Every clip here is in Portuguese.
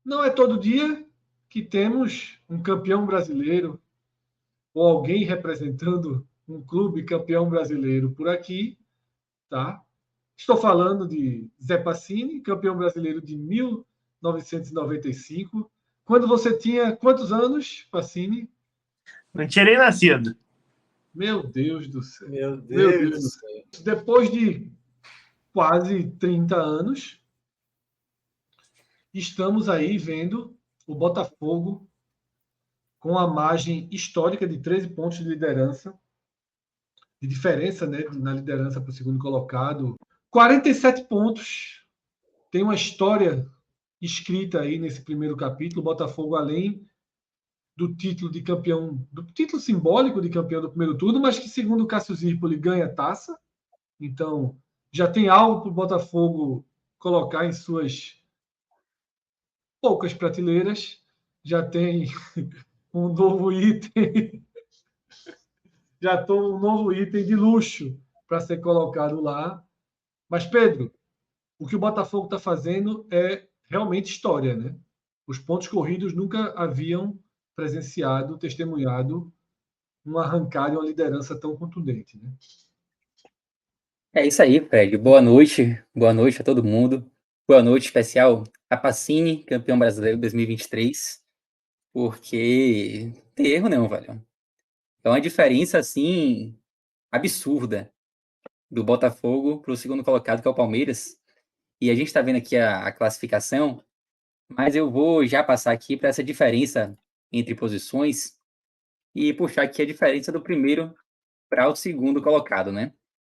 Não é todo dia que temos um campeão brasileiro ou alguém representando um clube campeão brasileiro por aqui, tá? Estou falando de Zé Passini, campeão brasileiro de 1995. Quando você tinha quantos anos, Passini? Não tinha nem nascido. Meu Deus do céu. Meu Meu Deus Deus do do céu. céu. Depois de quase 30 anos, estamos aí vendo o Botafogo com a margem histórica de 13 pontos de liderança, de diferença, né, na liderança para o segundo colocado. 47 pontos. Tem uma história escrita aí nesse primeiro capítulo. O Botafogo, além do título de campeão, do título simbólico de campeão do primeiro turno, mas que, segundo o Cássio Zirpoli, ganha taça. Então, já tem algo para o Botafogo colocar em suas poucas prateleiras. Já tem um novo item, já estou um novo item de luxo para ser colocado lá. Mas, Pedro, o que o Botafogo está fazendo é realmente história, né? Os pontos corridos nunca haviam presenciado, testemunhado uma arrancada e uma liderança tão contundente, né? É isso aí, Fred. Boa noite a todo mundo. Boa noite especial a Passini, campeão brasileiro 2023, porque não tem erro não, velho. É uma diferença, assim, absurda do Botafogo para o segundo colocado, que é o Palmeiras. E a gente está vendo aqui a classificação, mas eu vou já passar aqui para essa diferença entre posições e puxar aqui a diferença do primeiro para o segundo colocado, né?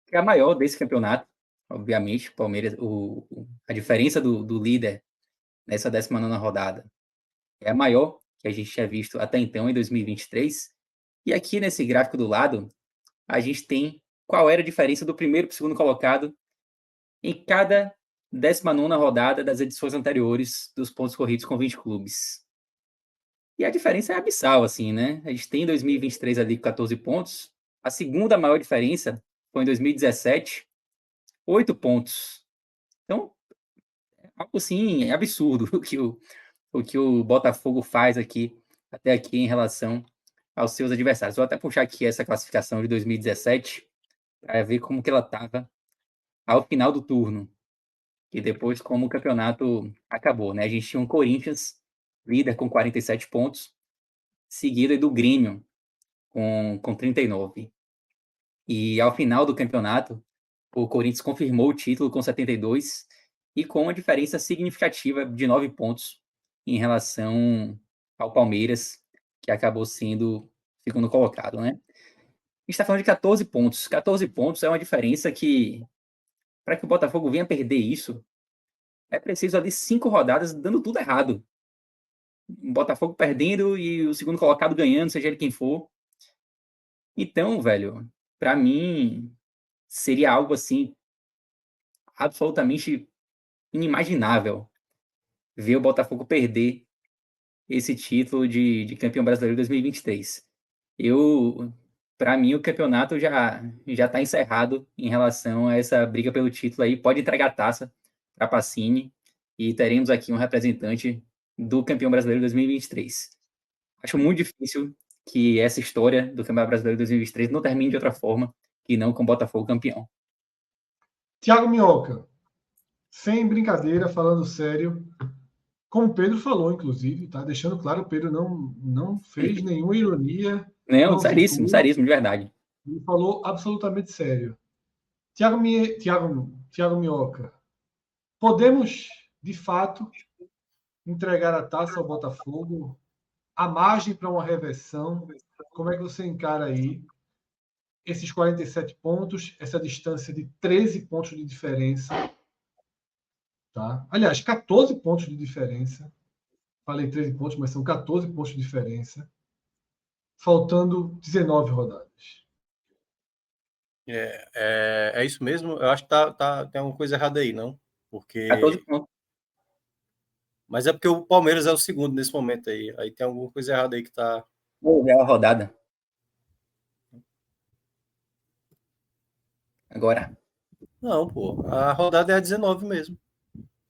Que é a maior desse campeonato, obviamente. O Palmeiras, a diferença do líder nessa 19ª rodada é a maior que a gente tinha visto até então, em 2023. E aqui nesse gráfico do lado, a gente tem qual era a diferença do primeiro para o segundo colocado em cada 19ª rodada das edições anteriores dos pontos corridos com 20 clubes. E a diferença é abissal, assim, né? A gente tem em 2023 ali 14 pontos. A segunda maior diferença foi em 2017, 8 pontos. Então, é algo assim, é absurdo o que o Botafogo faz aqui, até aqui, em relação aos seus adversários. Vou até puxar aqui essa classificação de 2017 para ver como que ela estava ao final do turno. E depois como o campeonato acabou, né? A gente tinha um Corinthians, líder com 47 pontos, seguido do Grêmio com 39. E ao final do campeonato, o Corinthians confirmou o título com 72 e com uma diferença significativa de 9 pontos em relação ao Palmeiras, que acabou sendo segundo colocado, né? A gente está falando de 14 pontos. 14 pontos é uma diferença que, para que o Botafogo venha perder isso, é preciso ali 5 rodadas dando tudo errado. O Botafogo perdendo e o segundo colocado ganhando, seja ele quem for. Então, velho, para mim, seria algo assim absolutamente inimaginável ver o Botafogo perder esse título de campeão brasileiro 2023. Para mim, o campeonato já está encerrado em relação a essa briga pelo título aí. Pode entregar a taça para Passini e teremos aqui um representante do campeão brasileiro 2023. Acho muito difícil que essa história do campeonato brasileiro 2023 não termine de outra forma que não com o Botafogo campeão. Tiago Minhoca, sem brincadeira, falando sério, como o Pedro falou, inclusive, tá? Deixando claro, o Pedro não fez nenhuma ironia. Não, Não seríssimo, zombou, seríssimo, de verdade. ele falou absolutamente sério. Tiago Minhoca, podemos, de fato, entregar a taça ao Botafogo? A margem para uma reversão? Como é que você encara aí esses 47 pontos, essa distância de 13 pontos de diferença? Tá? Aliás, 14 pontos de diferença. Falei 13 pontos, mas são 14 pontos de diferença. Faltando 19 rodadas. É isso mesmo. Eu acho que tem alguma coisa errada aí, não? 14 Porque... pontos. Mas é porque o Palmeiras é o segundo nesse momento aí. Aí tem alguma coisa errada aí que tá... Vou ver a rodada. Agora. Não, pô. A rodada é a 19 mesmo.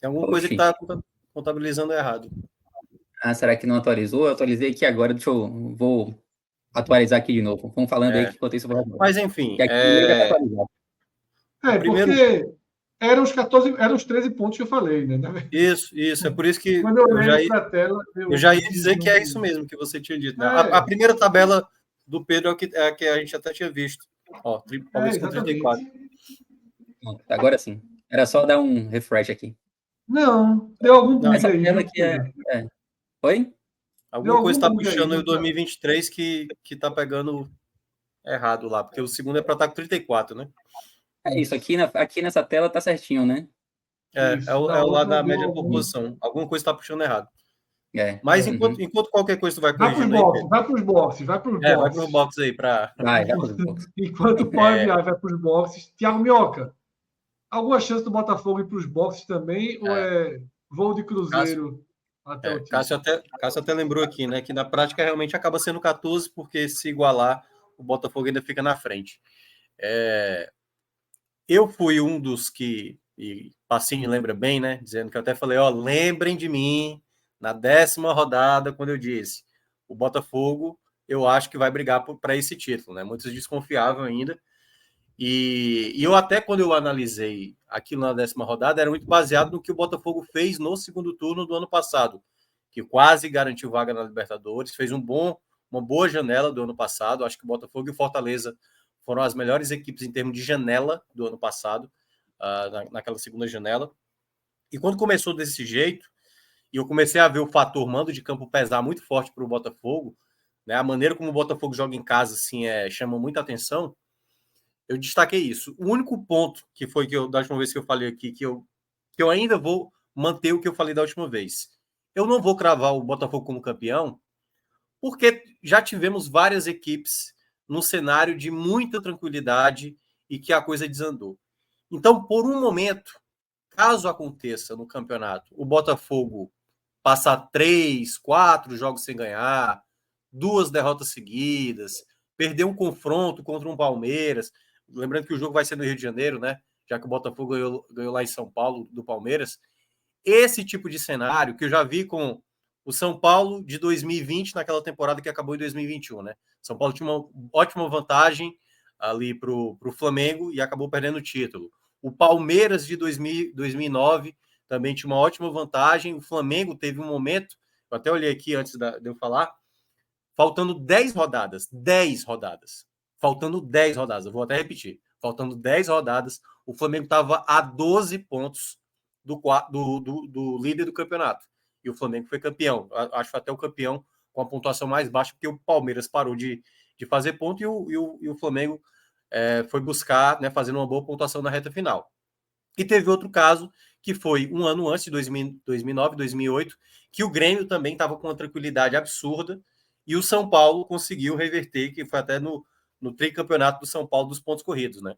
Tem alguma coisa que Oxi. tá contabilizando errado. será que não atualizou? Eu atualizei aqui agora, vou atualizar aqui de novo. Vamos falando aí É. que enquanto isso eu vou. Mas enfim, Que aqui já tá atualizado. o primeiro. Porque eram os 14, eram os 13 pontos que eu falei, né? Isso. É por isso que Quando eu eu já, olhei para a tela, eu já ia vi dizer que é isso um- mesmo que você tinha dito, né? É, A primeira tabela do Pedro é a que a gente até tinha visto. Ó, Palmeiras com 34. exatamente. Pronto, agora sim. Era só dar um refresh aqui. Não, deu algum Não, bug Essa aí, tela viu, aqui Pedro? Oi? Deu alguma coisa algum está bug aí, puxando aí o não tá? 2023 que tá pegando errado lá, porque o segundo é para estar com 34, né? É isso, aqui nessa tela tá certinho, né? Isso. Na É o lado outra da deu média por algum. posição. Alguma coisa está puxando errado. É. Mas É. Uhum. enquanto qualquer coisa tu vai Vai para os corrigindo aí, boxes, Pedro. vai para os boxes, vai para os Vai pro boxes. box aí para. Vai para os boxes. Enquanto o Power BI vai para os boxes, Thiago Minhoca, alguma chance do Botafogo ir para os boxes também? Ou é voo de Cássio, cruzeiro até o Cássio título? Cássio até lembrou aqui, né? Que na prática realmente acaba sendo 14, porque se igualar, o Botafogo ainda fica na frente. Eu fui um dos que, e Pacini lembra bem, né? Dizendo que eu até falei, ó, lembrem de mim na 10ª rodada, quando eu disse, o Botafogo, eu acho que vai brigar para esse título, né? Muitos desconfiavam ainda. E eu até, quando eu analisei aquilo na 10ª rodada, era muito baseado no que o Botafogo fez no segundo turno do ano passado, que quase garantiu vaga na Libertadores, fez uma boa janela do ano passado. Acho que o Botafogo e o Fortaleza foram as melhores equipes em termos de janela do ano passado, naquela segunda janela. E quando começou desse jeito, e eu comecei a ver o fator mando de campo pesar muito forte para o Botafogo, né, a maneira como o Botafogo joga em casa assim, chama muita atenção. Eu destaquei isso. O único ponto que foi da última vez que eu falei aqui, que eu ainda vou manter o que eu falei da última vez. Eu não vou cravar o Botafogo como campeão, porque já tivemos várias equipes num cenário de muita tranquilidade e que a coisa desandou. Então, por um momento, caso aconteça no campeonato, o Botafogo passar 3, 4 jogos sem ganhar, 2 derrotas seguidas, perder um confronto contra um Palmeiras, lembrando que o jogo vai ser no Rio de Janeiro, né? Já que o Botafogo ganhou lá em São Paulo do Palmeiras. Esse tipo de cenário que eu já vi com o São Paulo de 2020, naquela temporada que acabou em 2021, né? São Paulo tinha uma ótima vantagem ali para o Flamengo e acabou perdendo o título. O Palmeiras de 2009 também tinha uma ótima vantagem. O Flamengo teve um momento, eu até olhei aqui antes de eu falar, faltando 10 rodadas. 10 rodadas. Faltando 10 rodadas. Eu vou até repetir. Faltando 10 rodadas, o Flamengo estava a 12 pontos do líder do campeonato. E o Flamengo foi campeão. Acho até o campeão com a pontuação mais baixa, porque o Palmeiras parou de fazer ponto e o Flamengo foi buscar, né, fazendo uma boa pontuação na reta final. E teve outro caso, que foi um ano antes, de 2009, 2008, que o Grêmio também estava com uma tranquilidade absurda e o São Paulo conseguiu reverter, que foi até no tricampeonato do São Paulo dos pontos corridos, né?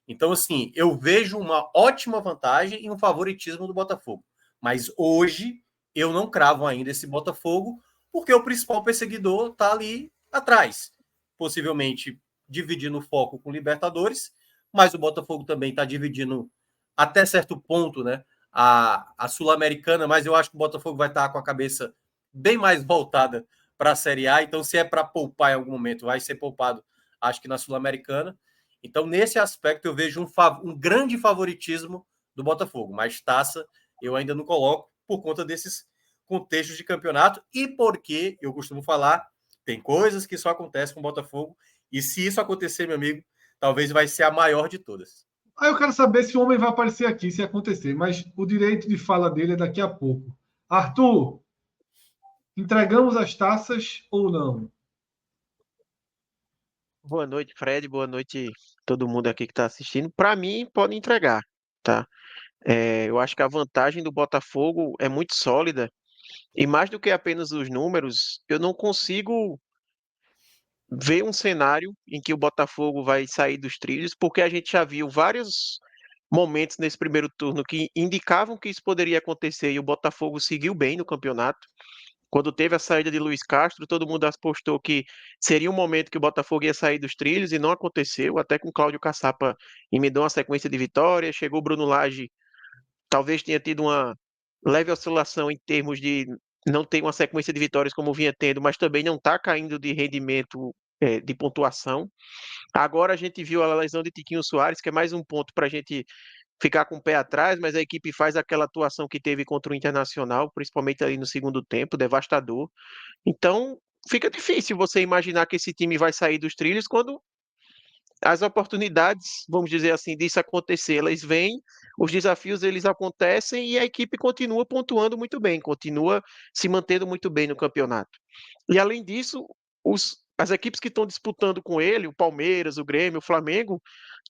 Então, assim, eu vejo uma ótima vantagem e um favoritismo do Botafogo. Mas hoje eu não cravo ainda esse Botafogo, porque o principal perseguidor está ali atrás. Possivelmente dividindo o foco com o Libertadores, mas o Botafogo também está dividindo até certo ponto, né? A Sul-Americana, mas eu acho que o Botafogo vai estar com a cabeça bem mais voltada para a Série A. Então, se é para poupar em algum momento, vai ser poupado, acho que na Sul-Americana. Então, nesse aspecto, eu vejo um grande favoritismo do Botafogo, mas taça eu ainda não coloco por conta desses contextos de campeonato e porque, eu costumo falar, tem coisas que só acontecem com o Botafogo e se isso acontecer, meu amigo, talvez vai ser a maior de todas. Aí eu quero saber se o homem vai aparecer aqui, se acontecer, mas o direito de fala dele é daqui a pouco. Arthur, entregamos as taças ou não? Boa noite, Fred. Boa noite, todo mundo aqui que está assistindo. Para mim, pode entregar, tá? Eu acho que a vantagem do Botafogo é muito sólida e mais do que apenas os números, eu não consigo ver um cenário em que o Botafogo vai sair dos trilhos, porque a gente já viu vários momentos nesse primeiro turno que indicavam que isso poderia acontecer e o Botafogo seguiu bem no campeonato. Quando teve a saída de Luiz Castro, todo mundo apostou que seria um momento que o Botafogo ia sair dos trilhos e não aconteceu, até com Cláudio Caçapa emendou uma sequência de vitórias, chegou o Bruno Lage, talvez tenha tido uma leve oscilação em termos de não tem uma sequência de vitórias como vinha tendo, mas também não está caindo de rendimento, de pontuação. Agora a gente viu a lesão de Tiquinho Soares, que é mais um ponto para a gente ficar com o pé atrás, mas a equipe faz aquela atuação que teve contra o Internacional, principalmente ali no segundo tempo, devastador. Então, fica difícil você imaginar que esse time vai sair dos trilhos quando as oportunidades, vamos dizer assim, disso acontecer, elas vêm, os desafios eles acontecem e a equipe continua pontuando muito bem, continua se mantendo muito bem no campeonato. E além disso, as equipes que estão disputando com ele, o Palmeiras, o Grêmio, o Flamengo,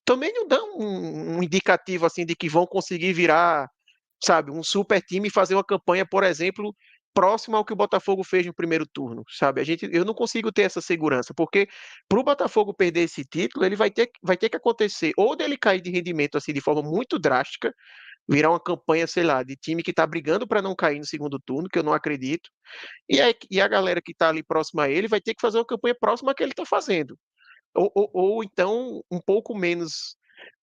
também não dão um indicativo assim de que vão conseguir virar, sabe, um super time e fazer uma campanha, por exemplo, próxima ao que o Botafogo fez no primeiro turno, sabe? Eu não consigo ter essa segurança, porque para o Botafogo perder esse título, ele vai ter que acontecer ou dele cair de rendimento assim de forma muito drástica, virar uma campanha, sei lá, de time que está brigando para não cair no segundo turno, que eu não acredito, e a galera que está ali próxima a ele vai ter que fazer uma campanha próxima à que ele está fazendo. Ou então um pouco menos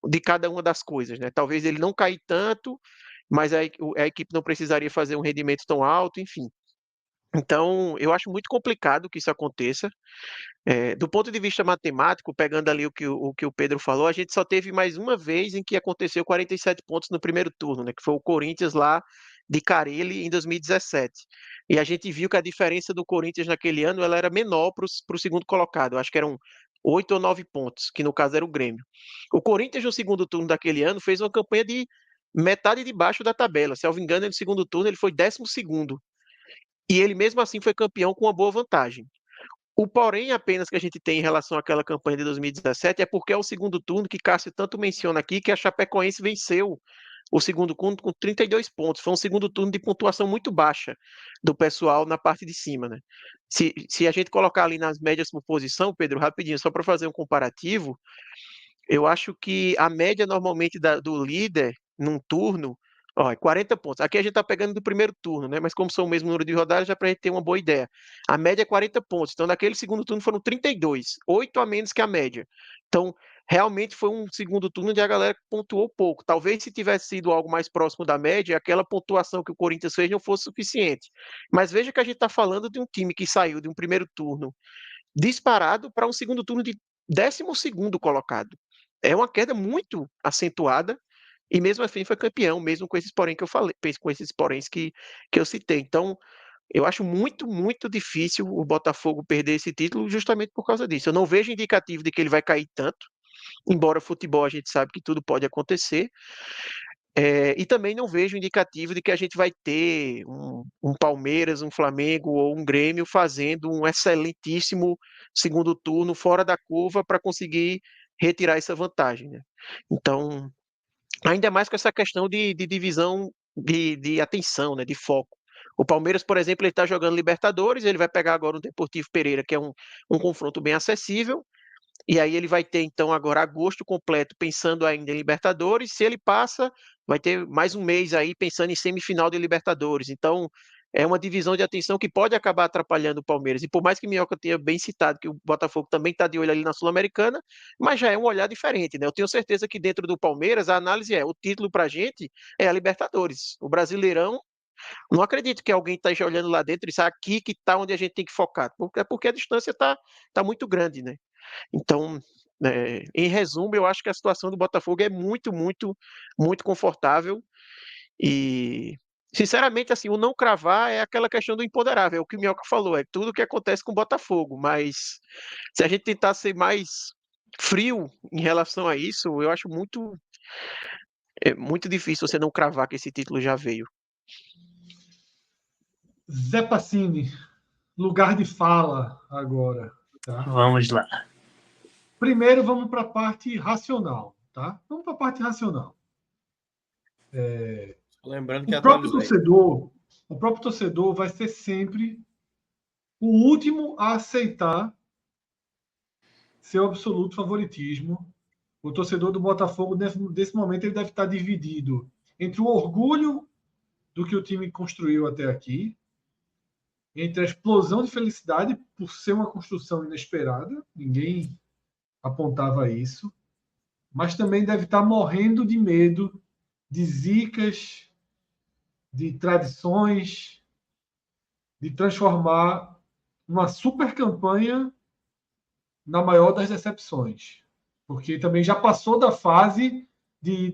de cada uma das coisas, né? Talvez ele não cair tanto, mas a equipe não precisaria fazer um rendimento tão alto, enfim. Então, eu acho muito complicado que isso aconteça. Do ponto de vista matemático, pegando ali o que o Pedro falou, a gente só teve mais uma vez em que aconteceu 47 pontos no primeiro turno, né? Que foi o Corinthians lá de Carille em 2017. E a gente viu que a diferença do Corinthians naquele ano ela era menor para o segundo colocado. Eu acho que eram 8 ou 9 pontos, que no caso era o Grêmio. O Corinthians, no segundo turno daquele ano, fez uma campanha de metade de baixo da tabela. Se eu não me engano, no segundo turno ele foi 12º. E ele mesmo assim foi campeão com uma boa vantagem. O porém apenas que a gente tem em relação àquela campanha de 2017 é porque é o segundo turno que Cássio tanto menciona aqui, que a Chapecoense venceu o segundo turno com 32 pontos. Foi um segundo turno de pontuação muito baixa do pessoal na parte de cima, né? Se a gente colocar ali nas médias por posição, Pedro, rapidinho, só para fazer um comparativo, eu acho que a média normalmente do líder num turno, ó, é 40 pontos. Aqui a gente está pegando do primeiro turno, né? Mas como são o mesmo número de rodadas, já para a gente ter uma boa ideia. A média é 40 pontos. Então, naquele segundo turno foram 32, 8 a menos que a média. Então, realmente foi um segundo turno onde a galera pontuou pouco. Talvez se tivesse sido algo mais próximo da média, aquela pontuação que o Corinthians fez não fosse suficiente. Mas veja que a gente está falando de um time que saiu de um primeiro turno disparado para um segundo turno de 12º colocado. É uma queda muito acentuada e mesmo assim foi campeão, mesmo com esses porém que eu falei, com esses poréns que eu citei. Então, eu acho muito, muito difícil o Botafogo perder esse título justamente por causa disso. Eu não vejo indicativo de que ele vai cair tanto, embora futebol a gente sabe que tudo pode acontecer. E também não vejo indicativo de que a gente vai ter um Palmeiras, um Flamengo ou um Grêmio fazendo um excelentíssimo segundo turno fora da curva para conseguir retirar essa vantagem, né? Então, ainda mais com essa questão de divisão de atenção, né, de foco. O Palmeiras, por exemplo, ele está jogando Libertadores, ele vai pegar agora o Deportivo Pereira, que é um confronto bem acessível, e aí ele vai ter, então, agora agosto completo pensando ainda em Libertadores. Se ele passa, vai ter mais um mês aí pensando em semifinal de Libertadores. Então, é uma divisão de atenção que pode acabar atrapalhando o Palmeiras. E por mais que Minhoca tenha bem citado que o Botafogo também está de olho ali na Sul-Americana, mas já é um olhar diferente, né? Eu tenho certeza que dentro do Palmeiras a análise o título para a gente é a Libertadores. O Brasileirão, não acredito que alguém esteja olhando lá dentro e disse aqui que está onde a gente tem que focar. É porque a distância está muito grande, né? Então, em resumo, eu acho que a situação do Botafogo é muito, muito, muito confortável e, sinceramente, assim, o não cravar é aquela questão do imponderável, é o que o Minhoca falou, é tudo o que acontece com o Botafogo, mas se a gente tentar ser mais frio em relação a isso, eu acho muito difícil você não cravar que esse título já veio. Zé Pacini, lugar de fala agora. Tá? Vamos lá. Primeiro, vamos para a parte racional. Tá? Vamos para a parte racional. Lembrando que O próprio torcedor vai ser sempre o último a aceitar seu absoluto favoritismo. O torcedor do Botafogo, nesse momento, ele deve estar dividido entre o orgulho do que o time construiu até aqui, entre a explosão de felicidade por ser uma construção inesperada, ninguém apontava isso, mas também deve estar morrendo de medo de zicas, de tradições, de transformar uma super campanha na maior das decepções. Porque também já passou da fase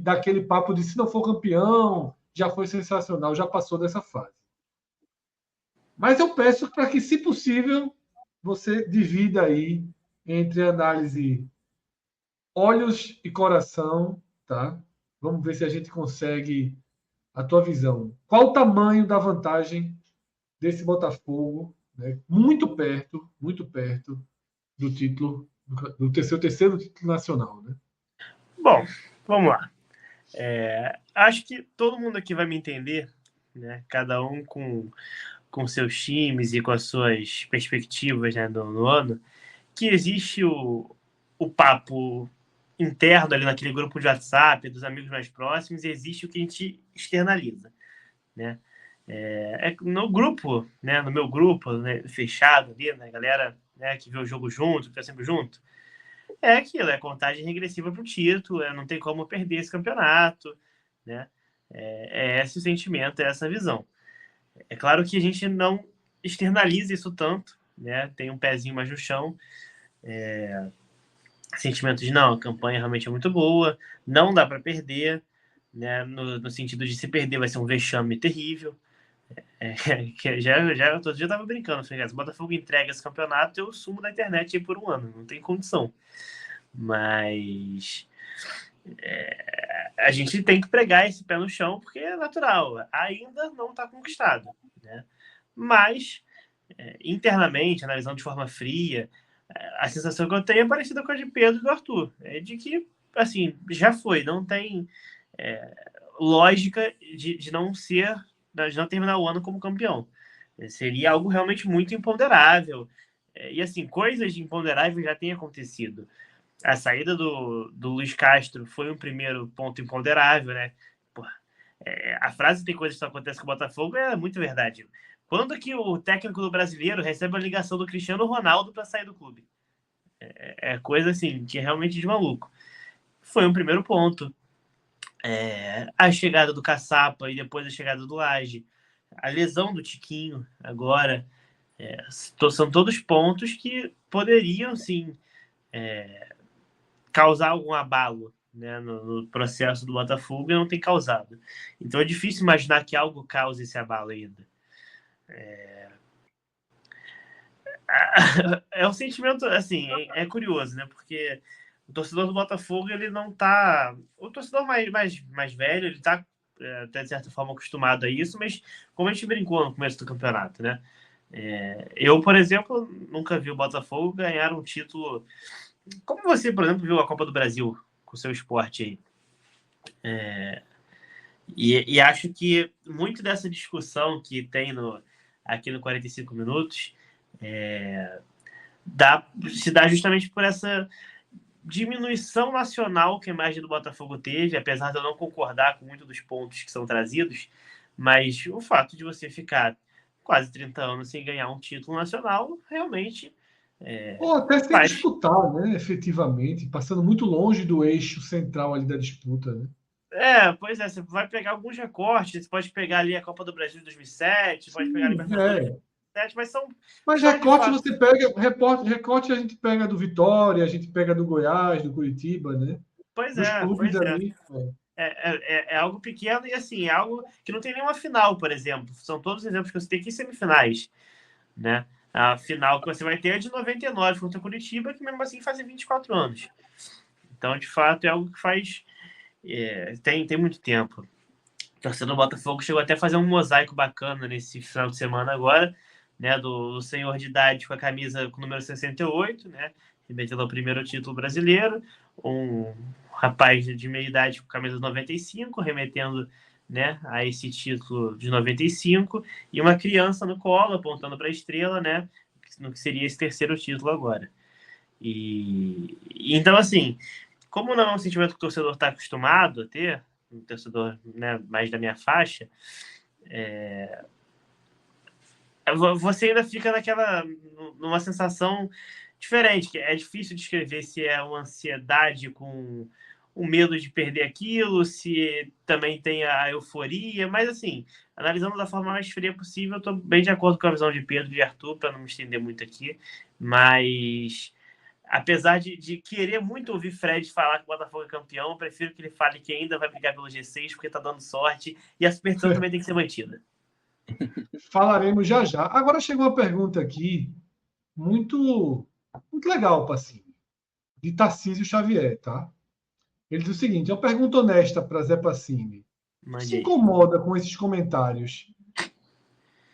daquele papo de se não for campeão, já foi sensacional, já passou dessa fase. Mas eu peço para que, se possível, você divida aí entre análise olhos e coração, tá? Vamos ver se a gente consegue a tua visão. Qual o tamanho da vantagem desse Botafogo, né? Muito perto do título, do terceiro título nacional, né? Bom, vamos lá. Acho que todo mundo aqui vai me entender, né? Cada um com seus times e com as suas perspectivas, né, no ano, que existe o papo interno ali naquele grupo de WhatsApp, dos amigos mais próximos, e existe o que a gente externaliza, né? No grupo, né, no meu grupo, né, fechado ali, né, galera, né, que vê o jogo junto, que tá sempre junto, é aquilo, é contagem regressiva para o título, não tem como perder esse campeonato, né? É esse o sentimento, é essa visão. É claro que a gente não externaliza isso tanto, né? Tem um pezinho mais no chão, sentimento de não, a campanha realmente é muito boa, não dá para perder, né? No sentido de se perder vai ser um vexame terrível. Que todo dia eu tava brincando, se o Botafogo entrega esse campeonato, eu sumo da internet aí por um ano, não tem condição. Mas a gente tem que pregar esse pé no chão, porque é natural, ainda não está conquistado, né? Mas, internamente, analisando de forma fria, a sensação que eu tenho é parecida com a de Pedro e do Arthur, é de que, assim, já foi, não tem lógica de não ser, de não terminar o ano como campeão. Seria algo realmente muito imponderável. E, assim, coisas imponderáveis já têm acontecido. A saída do Luiz Castro foi um primeiro ponto imponderável, né? Porra, a frase "tem coisas que só acontecem com o Botafogo" é muito verdade. Quando que o técnico do brasileiro recebe a ligação do Cristiano Ronaldo para sair do clube? É coisa assim, que é realmente de maluco. Foi um primeiro ponto. A chegada do Caçapa e depois a chegada do Lage. A lesão do Tiquinho agora. São todos pontos que poderiam, sim, causar algum abalo, né, no processo do Botafogo, e não tem causado. Então é difícil imaginar que algo cause esse abalo ainda. É um sentimento, assim, curioso, né? Porque o torcedor do Botafogo, ele não tá... O torcedor mais velho, ele tá, até de certa forma, acostumado a isso, mas como a gente brincou no começo do campeonato, né? Eu, por exemplo, nunca vi o Botafogo ganhar um título... Como você, por exemplo, viu a Copa do Brasil com o seu esporte aí? E acho que muito dessa discussão que tem aqui no 45 Minutos se dá justamente por essa diminuição nacional que a imagem do Botafogo teve, apesar de eu não concordar com muitos dos pontos que são trazidos, mas o fato de você ficar quase 30 anos sem ganhar um título nacional, realmente... Ou até sem faz... disputar, né, efetivamente, passando muito longe do eixo central ali da disputa, né? Pois é, você vai pegar alguns recortes, você pode pegar ali a Copa do Brasil de 2007, pode pegar a Libertadores de 2007, mas são... Mas recorte você pega, recorte a gente pega do Vitória, a gente pega do Goiás, do Curitiba, né? Pois Dos é, clubes ali. É algo pequeno e, assim, é algo que não tem nenhuma final, por exemplo. São todos os exemplos que você tem aqui semifinais, né? A final que você vai ter é de 99 contra o Curitiba, que mesmo assim fazem 24 anos. Então, de fato, é algo que faz... tem muito tempo. O torcedor do Botafogo chegou até a fazer um mosaico bacana nesse final de semana agora, né, do senhor de idade com a camisa com o número 68, né, remetendo ao primeiro título brasileiro, um rapaz de meia idade com a camisa 95, remetendo, né, a esse título de 95, e uma criança no colo, apontando para a estrela, né, no que seria esse terceiro título agora. Então, assim, como não é um sentimento que o torcedor está acostumado a ter, um torcedor, né, mais da minha faixa, você ainda fica numa sensação diferente, que é difícil descrever se é uma ansiedade com o medo de perder aquilo, se também tem a euforia, mas assim, analisando da forma mais fria possível, eu estou bem de acordo com a visão de Pedro e de Arthur, para não me estender muito aqui, mas apesar de querer muito ouvir Fred falar que o Botafogo é campeão, eu prefiro que ele fale que ainda vai brigar pelo G6, porque tá dando sorte, e a superstição também tem que ser mantida. Falaremos já já. Agora chegou uma pergunta aqui muito, muito legal, Passinho, de Tarcísio Xavier, tá? Ele diz o seguinte: uma pergunta honesta para Zé Passini. Se incomoda com esses comentários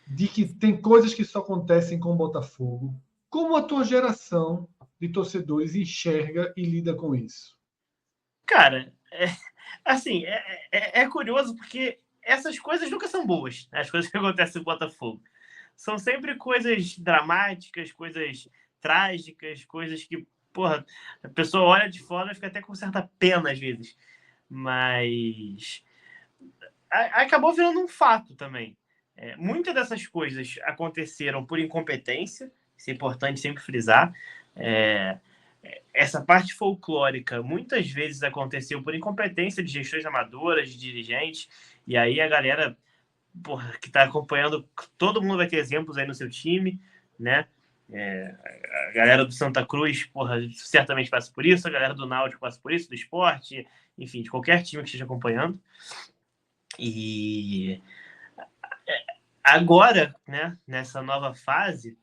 de que tem coisas que só acontecem com o Botafogo? Como a tua geração de torcedores enxerga e lida com isso? Cara, é curioso porque essas coisas nunca são boas, as coisas que acontecem no Botafogo. São sempre coisas dramáticas, coisas trágicas, coisas que, porra, a pessoa olha de fora e fica até com certa pena às vezes. Mas acabou virando um fato também. Muitas dessas coisas aconteceram por incompetência, isso é importante sempre frisar. Essa parte folclórica muitas vezes aconteceu por incompetência de gestores amadoras, de dirigentes, e aí a galera, porra, que está acompanhando, todo mundo vai ter exemplos aí no seu time, né? A galera do Santa Cruz, porra, certamente passa por isso, a galera do Náutico passa por isso, do Sport, enfim, de qualquer time que esteja acompanhando. E agora, né, nessa nova fase,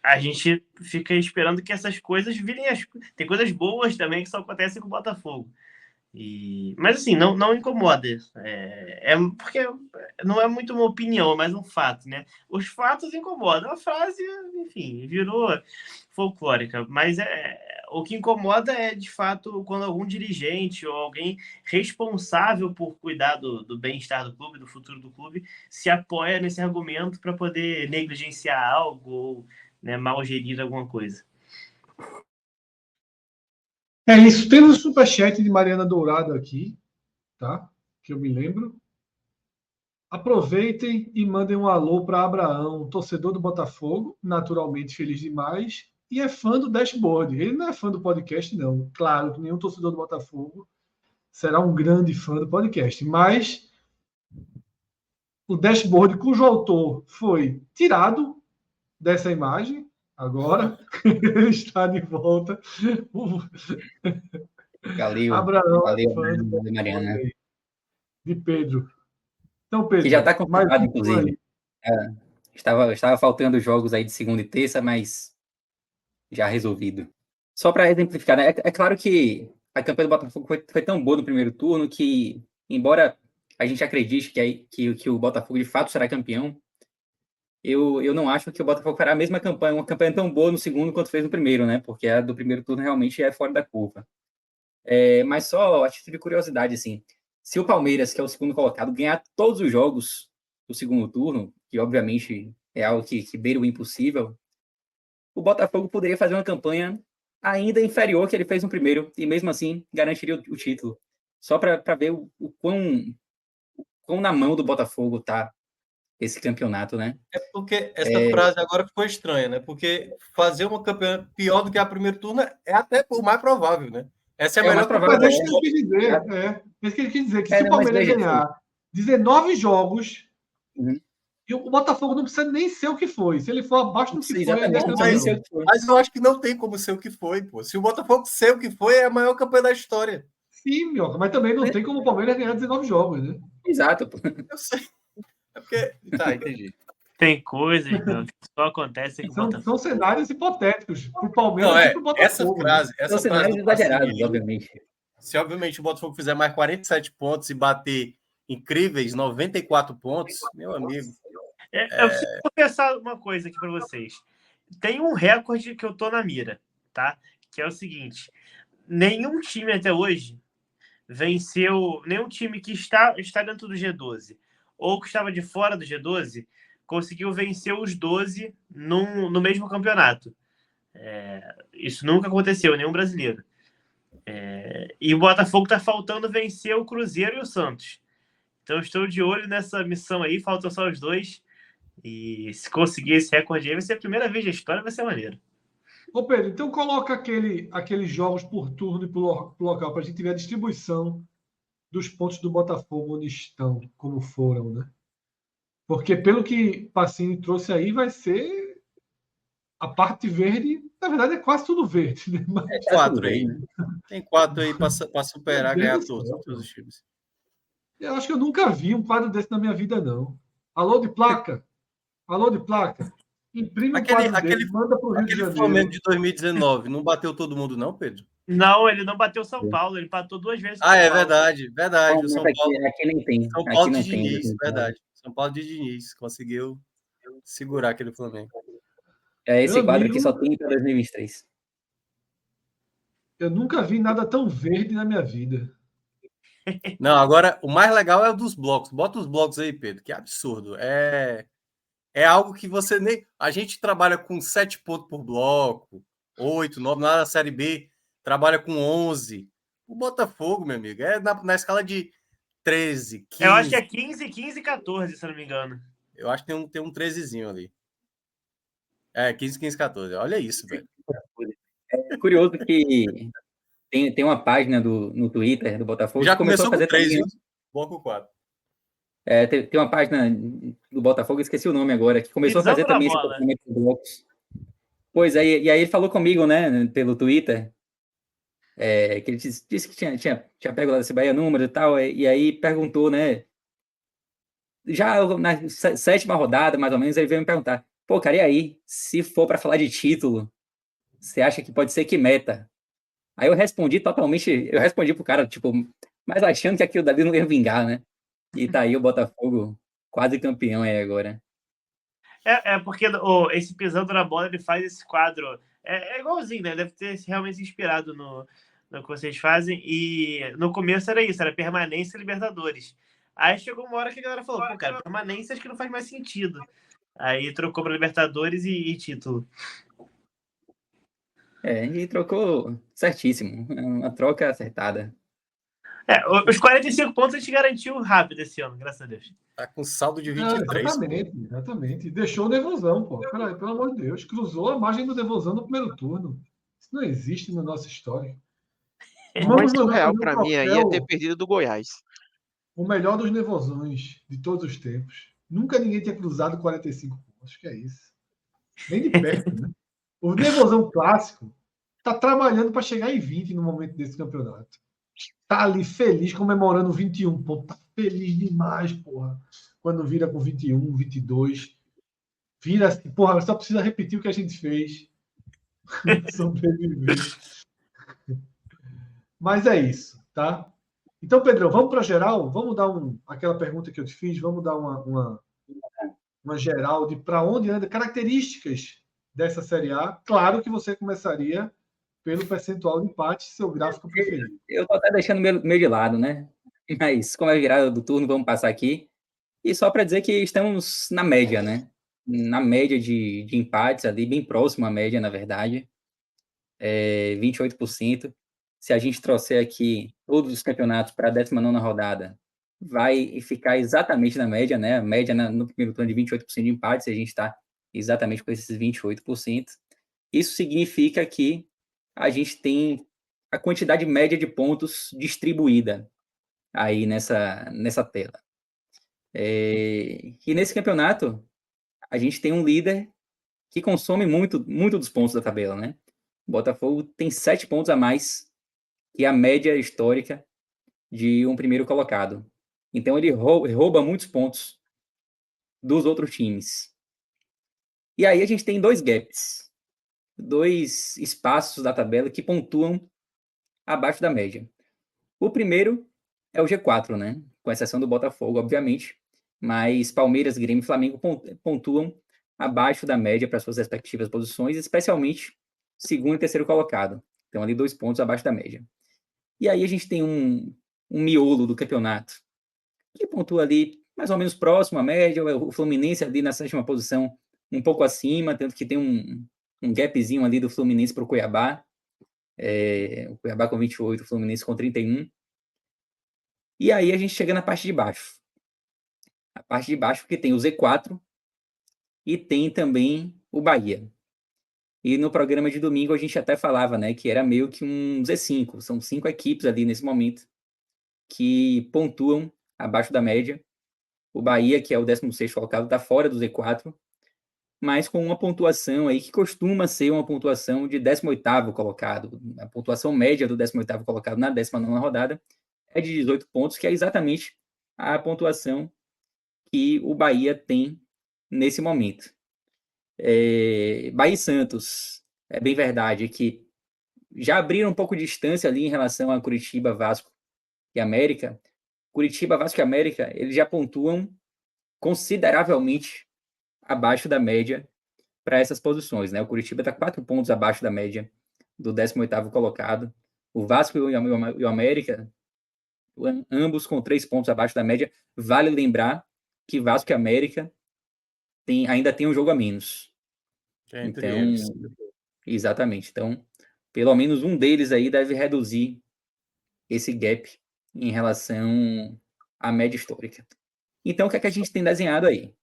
a gente fica esperando que essas coisas virem. Tem coisas boas também que só acontecem com o Botafogo. Mas assim, não incomoda. Porque não é muito uma opinião, é mais um fato, né? Os fatos incomodam. A frase, enfim, virou folclórica. Mas o que incomoda é, de fato, quando algum dirigente ou alguém responsável por cuidar do bem-estar do clube, do futuro do clube, se apoia nesse argumento para poder negligenciar algo ou, né, mal gerir alguma coisa. É isso. Temos o superchat de Mariana Dourado aqui, tá? Que eu me lembro. Aproveitem e mandem um alô para Abraão, torcedor do Botafogo, naturalmente feliz demais, e é fã do Dashboard. Ele não é fã do podcast, não. Claro que nenhum torcedor do Botafogo será um grande fã do podcast, mas o Dashboard, cujo autor foi tirado dessa imagem, agora ele está de volta. Valeu, Abraão, valeu, fã do Mariana. de Pedro. Então, Pedro, Que já está confirmado, um inclusive. Estava faltando jogos aí de segunda e terça, mas já resolvido. Só para exemplificar, né? É claro que a campanha do Botafogo foi tão boa no primeiro turno que, embora a gente acredite que o Botafogo de fato será campeão, eu não acho que o Botafogo fará a mesma campanha, uma campanha tão boa no segundo quanto fez no primeiro, né? Porque a do primeiro turno realmente é fora da curva. Mas só a título de curiosidade, assim, se o Palmeiras, que é o segundo colocado, ganhar todos os jogos do segundo turno, que obviamente é algo que beira o impossível, o Botafogo poderia fazer uma campanha ainda inferior que ele fez no primeiro, e mesmo assim garantiria o título. Só para ver o quão na mão do Botafogo tá esse campeonato, né? É porque essa frase agora ficou estranha, né? Porque fazer uma campanha pior do que a primeiro turno é até o mais provável, né? Essa é a melhor campanha da história. É isso que ele quis dizer, que se o Palmeiras ganhar 19 jogos, e o Botafogo não precisa nem ser o que foi. Se ele for abaixo do que foi, mas eu acho que não tem como ser o que foi, pô. Se o Botafogo ser o que foi, é a maior campanha da história. Sim, Mioca, mas também não tem como o Palmeiras ganhar 19 jogos, né? Exato. Eu sei. É porque... Tá, entendi. Tem coisas que só acontecem com o Botafogo. São cenários hipotéticos para o Palmeiras e para o Botafogo. Essa frase cenários exagerados, obviamente. Se obviamente o Botafogo fizer mais 47 pontos e bater incríveis 94 pontos, meu amigo. Eu preciso confessar uma coisa aqui para vocês. Tem um recorde que eu tô na mira, tá? Que é o seguinte: nenhum time até hoje venceu, nenhum time que está dentro do G12 ou que estava de fora do G12 conseguiu vencer os 12 no mesmo campeonato. Isso nunca aconteceu, nenhum brasileiro. E o Botafogo está faltando vencer o Cruzeiro e o Santos. Então estou de olho nessa missão aí, faltam só os dois. E se conseguir esse recorde aí, vai ser a primeira vez da história, vai ser maneiro. Ô Pedro, então coloca aqueles jogos por turno e por local para a gente ver a distribuição dos pontos do Botafogo onde estão, como foram, né? Porque pelo que Pacini trouxe aí, vai ser a parte verde, na verdade é quase tudo verde, né? Mas, Tem Tá tudo 4 aí. bem, né? Tem 4 aí para meu superar, Deus ganhar do todos, céu, todos pô. os times. Eu acho que eu nunca vi um quadro desse na minha vida, não. Alô de placa? Alô de placa? Imprime um Aquele, quadro aquele, dele, manda para o Rio de aquele Flamengo Janeiro. de 2019 não bateu todo mundo, não, Pedro? Não, ele não bateu São Paulo, ele empatou 2 vezes com Ah, São é Paulo. verdade, verdade. Não, O mas São Paulo, aqui nem tem. São Aqui Paulo de não tem Diniz, resultado. verdade. São Paulo de Diniz conseguiu segurar aquele Flamengo. Meu Esse quadro aqui só amigo, tem para 2023. eu nunca vi nada tão verde na minha vida. Não, agora o mais legal é o dos blocos. Bota os blocos aí, Pedro, que absurdo. É algo que você nem. A gente trabalha com 7 pontos por bloco, 8, 9, na Série B, trabalha com 11. O Botafogo, meu amigo, é na escala de 13, Eu acho que 15. é 15, 15 e 14, se eu não me engano. Eu acho que tem um 13zinho ali. É, 15, 15, 14. Olha isso, velho. É curioso que tem uma página no Twitter do Botafogo que Já começou a começou com fazer 3, também, viu? né? Bloco 4. Tem uma página do Botafogo, esqueci o nome agora, que começou a fazer Pisando na também esse bola. acompanhamento de blocos. Pois aí, e aí ele falou comigo, né, pelo Twitter, que ele disse que tinha pego lá desse Bahia número e tal, e aí perguntou, né, já na 7ª rodada, mais ou menos, ele veio me perguntar, pô, cara, e aí, se for para falar de título, você acha que pode ser que meta? Aí eu respondi pro cara, tipo, mas achando que aquilo dali não ia vingar, né? E tá aí o Botafogo quase campeão aí agora. É porque esse pisando na bola, ele faz esse quadro. É igualzinho, né? Deve ter realmente inspirado no que vocês fazem. E no começo era isso, era permanência e Libertadores. Aí chegou uma hora que a galera falou, pô, cara, permanência acho que não faz mais sentido. Aí trocou para Libertadores e título. E trocou certíssimo. Uma troca acertada. Os 45 pontos a gente garantiu rápido esse ano, graças a Deus. Tá com saldo de Não, 23, pô. exatamente. Deixou o Devozão, pô. Peraí, pelo amor de Deus. Cruzou a margem do Devozão no primeiro turno. Isso não existe na nossa história. O Vamos mais mandar surreal fazer um para mim aí é ter troféu, perdido do Goiás. o melhor dos Nevozões de todos os tempos. Nunca ninguém tinha cruzado 45 pontos. Acho que é isso. Nem de perto, né? O Nevozão clássico tá trabalhando para chegar em 20 no momento desse campeonato. Tá ali feliz, comemorando 21 pontos. Tá feliz demais, porra. Quando vira com 21, 22. Vira assim, porra, só precisa repetir o que a gente fez. Sobreviver. Mas é isso, tá? Então, Pedrão, vamos para geral? Vamos dar aquela pergunta que eu te fiz, vamos dar uma geral de para onde anda, características dessa Série A. Claro que você começaria pelo percentual de empate, seu gráfico preferido. Eu tô até deixando meio de lado, né? Mas como é a virada do turno, vamos passar aqui. E só para dizer que estamos na média, né? Na média de empates ali, bem próximo à média, na verdade. 28%. Se a gente trouxer aqui todos os campeonatos para a 19ª rodada, vai ficar exatamente na média, né? A média no primeiro turno de 28% de empates, a gente está exatamente com esses 28%. Isso significa que a gente tem a quantidade média de pontos distribuída aí nessa tela. E nesse campeonato, a gente tem um líder que consome muito, muito dos pontos da tabela, né? O Botafogo tem 7 pontos a mais que a média histórica de um primeiro colocado. Então ele rouba muitos pontos dos outros times. E aí a gente tem 2 gaps, 2 espaços da tabela que pontuam abaixo da média. O primeiro é o G4, né? Com exceção do Botafogo, obviamente, mas Palmeiras, Grêmio e Flamengo pontuam abaixo da média para suas respectivas posições, especialmente segundo e terceiro colocado. Então ali 2 pontos abaixo da média. E aí a gente tem um miolo do campeonato que pontua ali mais ou menos próximo à média, o Fluminense ali na 7ª posição um pouco acima, tanto que tem um gapzinho ali do Fluminense para o Cuiabá, o Cuiabá com 28, o Fluminense com 31. E aí a gente chega na parte de baixo. A parte de baixo que tem o Z4 e tem também o Bahia. E no programa de domingo a gente até falava, né, que era meio que um Z5. São 5 equipes ali nesse momento que pontuam abaixo da média. O Bahia, que é o 16º colocado, está fora do Z4, mas com uma pontuação aí que costuma ser uma pontuação de 18º colocado. A pontuação média do 18º colocado na 19ª rodada é de 18 pontos, que é exatamente a pontuação que o Bahia tem nesse momento. Bahia e Santos, é bem verdade que já abriram um pouco de distância ali em relação a Curitiba, Vasco e América. Curitiba, Vasco e América, eles já pontuam consideravelmente abaixo da média para essas posições, né? O Curitiba está 4 pontos abaixo da média do 18º colocado. O Vasco e o América, ambos com 3 pontos abaixo da média. Vale lembrar que Vasco e América ainda tem um jogo a menos. Entre Então, eles. exatamente. Então, pelo menos um deles aí deve reduzir esse gap em relação à média histórica. Então, o que é que a gente tem desenhado aí?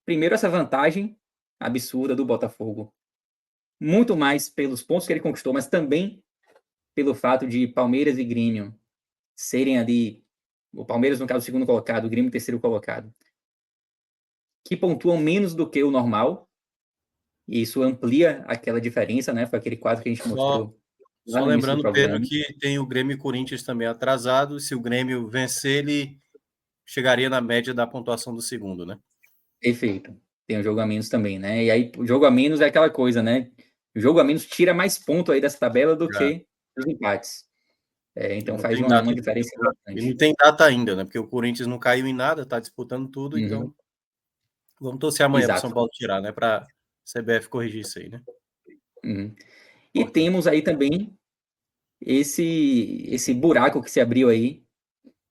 Primeiro, essa vantagem absurda do Botafogo. Muito mais pelos pontos que ele conquistou, mas também pelo fato de Palmeiras e Grêmio serem ali, o Palmeiras, no caso, segundo colocado, o Grêmio, terceiro colocado, que pontuam menos do que o normal, e isso amplia aquela diferença, né? Foi aquele quadro que a gente mostrou lá Só no início do lembrando, Pedro, programa. que tem o Grêmio e Corinthians também atrasado. Se o Grêmio vencer, ele chegaria na média da pontuação do segundo, né? Perfeito. Tem o jogo a menos também, né? E aí, o jogo a menos é aquela coisa, né? O jogo a menos tira mais ponto aí dessa tabela do que os empates. Então faz uma diferença E importante. não tem data ainda, né? Porque o Corinthians não caiu em nada, está disputando tudo, Uhum. então vamos torcer amanhã para o Exato. São Paulo tirar, né? Para a CBF corrigir isso aí, né? Uhum. E Importante. temos aí também esse buraco que se abriu aí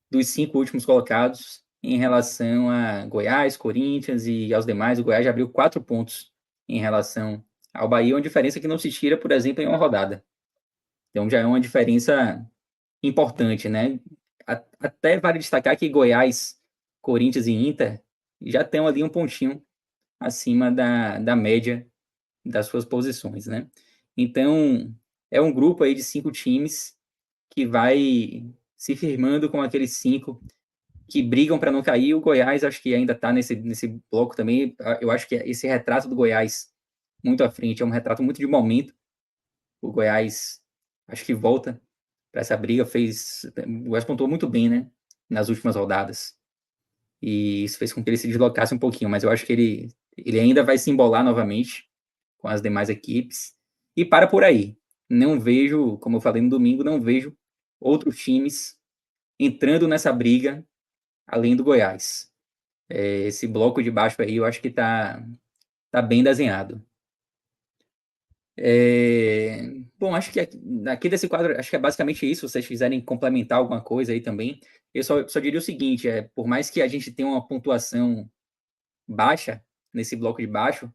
dos 5 últimos colocados em relação a Goiás, Corinthians e aos demais. O Goiás já abriu 4 pontos em relação ao Bahia, uma diferença que não se tira, por exemplo, em uma rodada. Então já é uma diferença importante, né? Até vale destacar que Goiás, Corinthians e Inter já estão ali um pontinho acima da média das suas posições, né? Então, é um grupo aí de 5 times que vai se firmando com aqueles 5 que brigam para não cair. O Goiás acho que ainda está nesse bloco também. Eu acho que esse retrato do Goiás muito à frente é um retrato muito de momento. O Goiás acho que volta para essa briga, o Goiás pontuou muito bem, né, nas últimas rodadas. E isso fez com que ele se deslocasse um pouquinho, mas eu acho que ele ainda vai se embolar novamente com as demais equipes. E para por aí. Não vejo, como eu falei no domingo, não vejo outros times entrando nessa briga além do Goiás. Esse bloco de baixo aí eu acho que tá bem desenhado. Bom, acho que aqui desse quadro, acho que é basicamente isso. Se vocês quiserem complementar alguma coisa aí também, eu só diria o seguinte: por mais que a gente tenha uma pontuação baixa nesse bloco de baixo,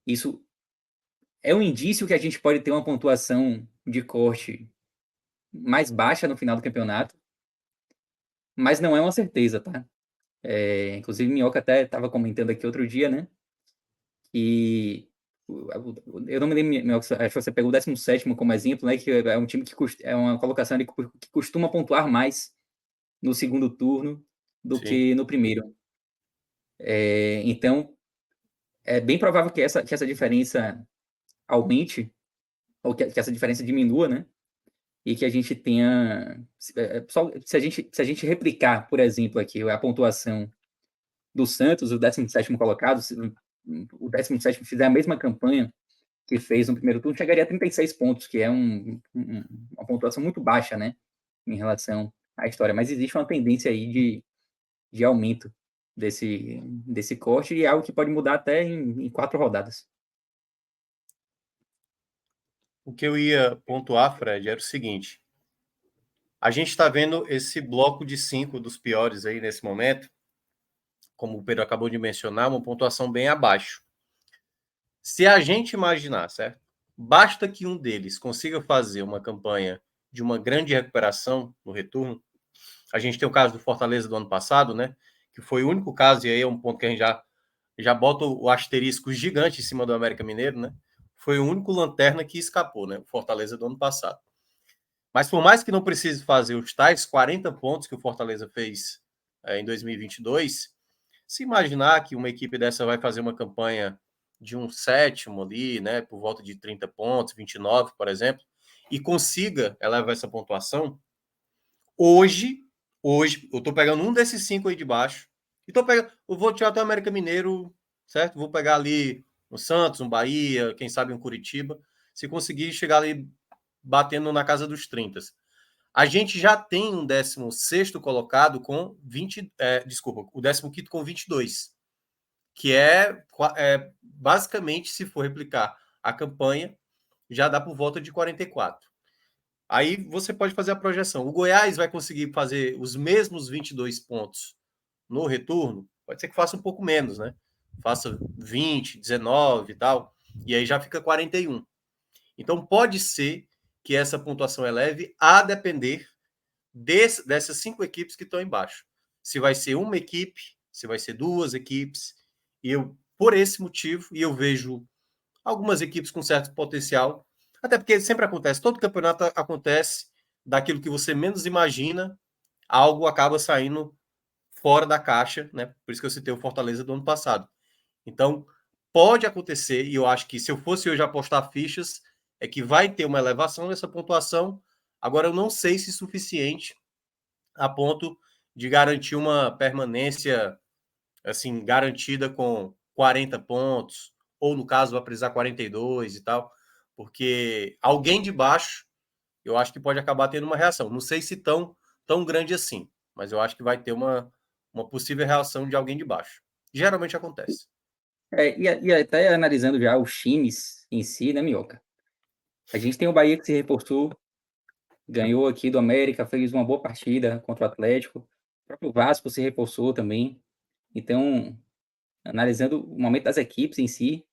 isso é um indício que a gente pode ter uma pontuação de corte mais baixa no final do campeonato, mas não é uma certeza, tá? Inclusive, Minhoca até estava comentando aqui outro dia, né? E eu não me lembro, Minhoca, acho que você pegou o 17º como exemplo, né? Que é um time que é uma colocação ali que costuma pontuar mais no segundo turno do Sim. que no primeiro. Então, é bem provável que essa diferença aumente, ou que essa diferença diminua, né? E que a gente tenha. Se a gente replicar, por exemplo, aqui a pontuação do Santos, o 17º colocado, se o 17º fizer a mesma campanha que fez no primeiro turno, chegaria a 36 pontos, que é uma pontuação muito baixa, né? Em relação à história. Mas existe uma tendência aí de aumento desse corte e é algo que pode mudar até em 4 rodadas. O que eu ia pontuar, Fred, era o seguinte: a gente está vendo esse bloco de 5 dos piores aí nesse momento, como o Pedro acabou de mencionar, uma pontuação bem abaixo. Se a gente imaginar, certo? Basta que um deles consiga fazer uma campanha de uma grande recuperação no retorno. A gente tem o caso do Fortaleza do ano passado, né? Que foi o único caso, e aí é um ponto que a gente já bota o asterisco gigante em cima do América Mineiro, né? foi o único lanterna que escapou, né? O Fortaleza do ano passado. Mas por mais que não precise fazer os tais 40 pontos que o Fortaleza fez em 2022, se imaginar que uma equipe dessa vai fazer uma campanha de um sétimo ali, né, por volta de 30 pontos, 29, por exemplo, e consiga elevar essa pontuação, hoje, eu tô pegando um desses 5 aí de baixo, e eu vou tirar até o América Mineiro, certo? Vou pegar ali um Santos, um Bahia, quem sabe um Curitiba, se conseguir chegar ali batendo na casa dos 30. A gente já tem um 16º colocado com 20, o 15º com 22, que basicamente, se for replicar a campanha, já dá por volta de 44. Aí você pode fazer a projeção. O Goiás vai conseguir fazer os mesmos 22 pontos no retorno? Pode ser que faça um pouco menos, né? Faça 20, 19 e tal, e aí já fica 41. Então pode ser que essa pontuação eleve a depender dessas 5 equipes que estão embaixo. Se vai ser uma equipe, se vai ser 2 equipes, e por esse motivo, e eu vejo algumas equipes com certo potencial, até porque sempre acontece, todo campeonato acontece daquilo que você menos imagina, algo acaba saindo fora da caixa, né? Por isso que eu citei o Fortaleza do ano passado. Então, pode acontecer, e eu acho que se eu fosse hoje apostar fichas, é que vai ter uma elevação nessa pontuação. Agora, eu não sei se é suficiente a ponto de garantir uma permanência assim garantida com 40 pontos, ou no caso vai precisar 42 e tal, porque alguém de baixo, eu acho que pode acabar tendo uma reação. Não sei se tão grande assim, mas eu acho que vai ter uma possível reação de alguém de baixo. Geralmente acontece. E até analisando já os times em si, né, Minhoca? A gente tem o Bahia que se reforçou, ganhou aqui do América, fez uma boa partida contra o Atlético. O próprio Vasco se reforçou também. Então, analisando o momento das equipes em si,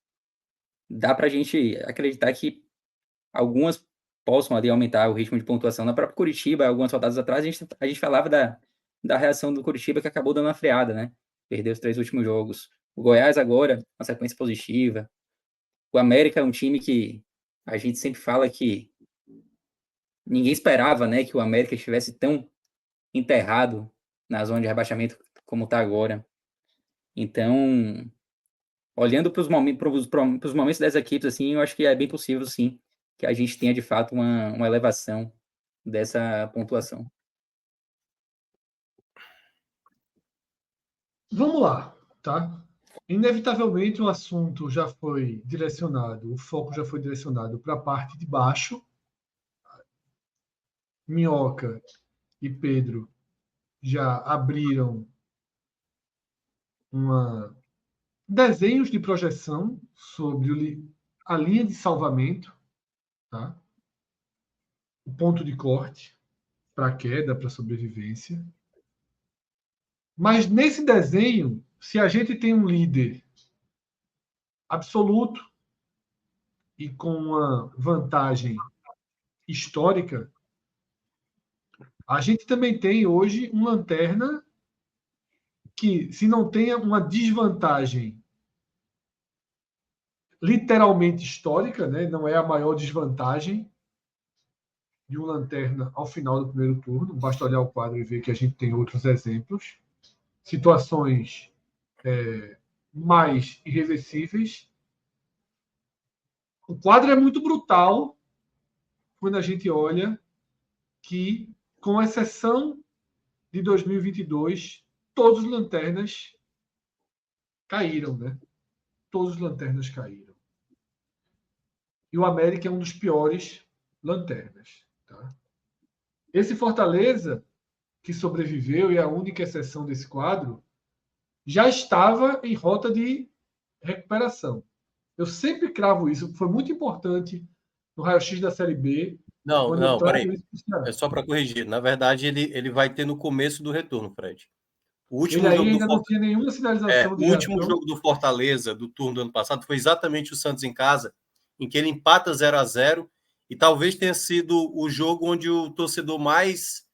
dá para a gente acreditar que algumas possam ali aumentar o ritmo de pontuação. Na própria Curitiba, algumas rodadas atrás, a gente falava da reação do Curitiba que acabou dando uma freada, né? Perdeu os 3 últimos jogos. O Goiás agora, uma sequência positiva. O América é um time que a gente sempre fala que ninguém esperava, né, que o América estivesse tão enterrado na zona de rebaixamento como está agora. Então, olhando para os momentos das equipes, assim, eu acho que é bem possível, sim, que a gente tenha, de fato, uma elevação dessa pontuação. Vamos lá, tá? Inevitavelmente o assunto já foi direcionado, o foco já foi direcionado para a parte de baixo. Minhoca e Pedro já abriram desenhos de projeção sobre a linha de salvamento, tá? O ponto de corte para a queda, para a sobrevivência. Mas nesse desenho, se a gente tem um líder absoluto e com uma vantagem histórica, a gente também tem hoje um lanterna que, se não tem uma desvantagem literalmente histórica, né, não é a maior desvantagem de um lanterna ao final do primeiro turno, basta olhar o quadro e ver que a gente tem outros exemplos, situações mais irreversíveis. O quadro é muito brutal quando a gente olha que, com exceção de 2022, todos os lanternas caíram, né? Todos os lanternas caíram. E o América é um dos piores lanternas. Tá? Esse Fortaleza, que sobreviveu e é a única exceção desse quadro, já estava em rota de recuperação. Eu sempre cravo isso, foi muito importante no raio-x da Série B. Não, peraí. É só para corrigir. Na verdade, ele vai ter no começo do retorno, Fred. O último Ele jogo ainda não tinha nenhuma sinalização de o último reação. jogo do Fortaleza, do turno do ano passado, foi exatamente o Santos em casa, em que ele empata 0-0, e talvez tenha sido o jogo onde o torcedor mais,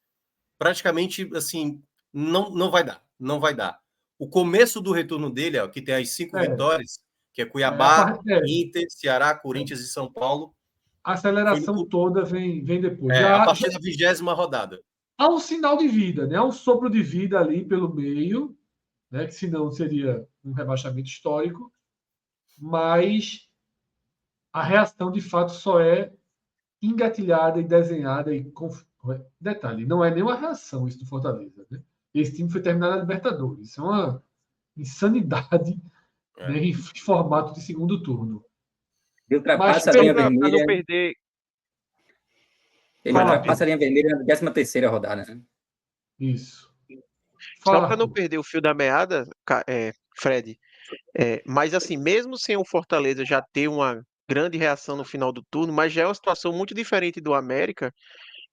praticamente, assim, não vai dar. O começo do retorno dele, que tem as 5 vitórias, que é Cuiabá, É, Inter, Ceará, Corinthians e São Paulo. a aceleração toda vem depois. A Já partir da 20ª rodada. há um sinal de vida, né? Há um sopro de vida ali pelo meio, né? Que senão seria um rebaixamento histórico, mas a reação de fato só é engatilhada e desenhada e detalhe, não é nenhuma reação isso do Fortaleza, né? Esse time foi terminar na Libertadores. Isso é uma insanidade, né, em formato de segundo turno. Ele Mas ultrapassa a linha Para não vermelha. perder, Ele Fala, ultrapassa a linha vermelha na 13ª rodada, né? isso. só Fala, para não Arthur. perder o fio da meada, Fred, mas assim, mesmo sem o Fortaleza já ter uma grande reação no final do turno, mas já é uma situação muito diferente do América,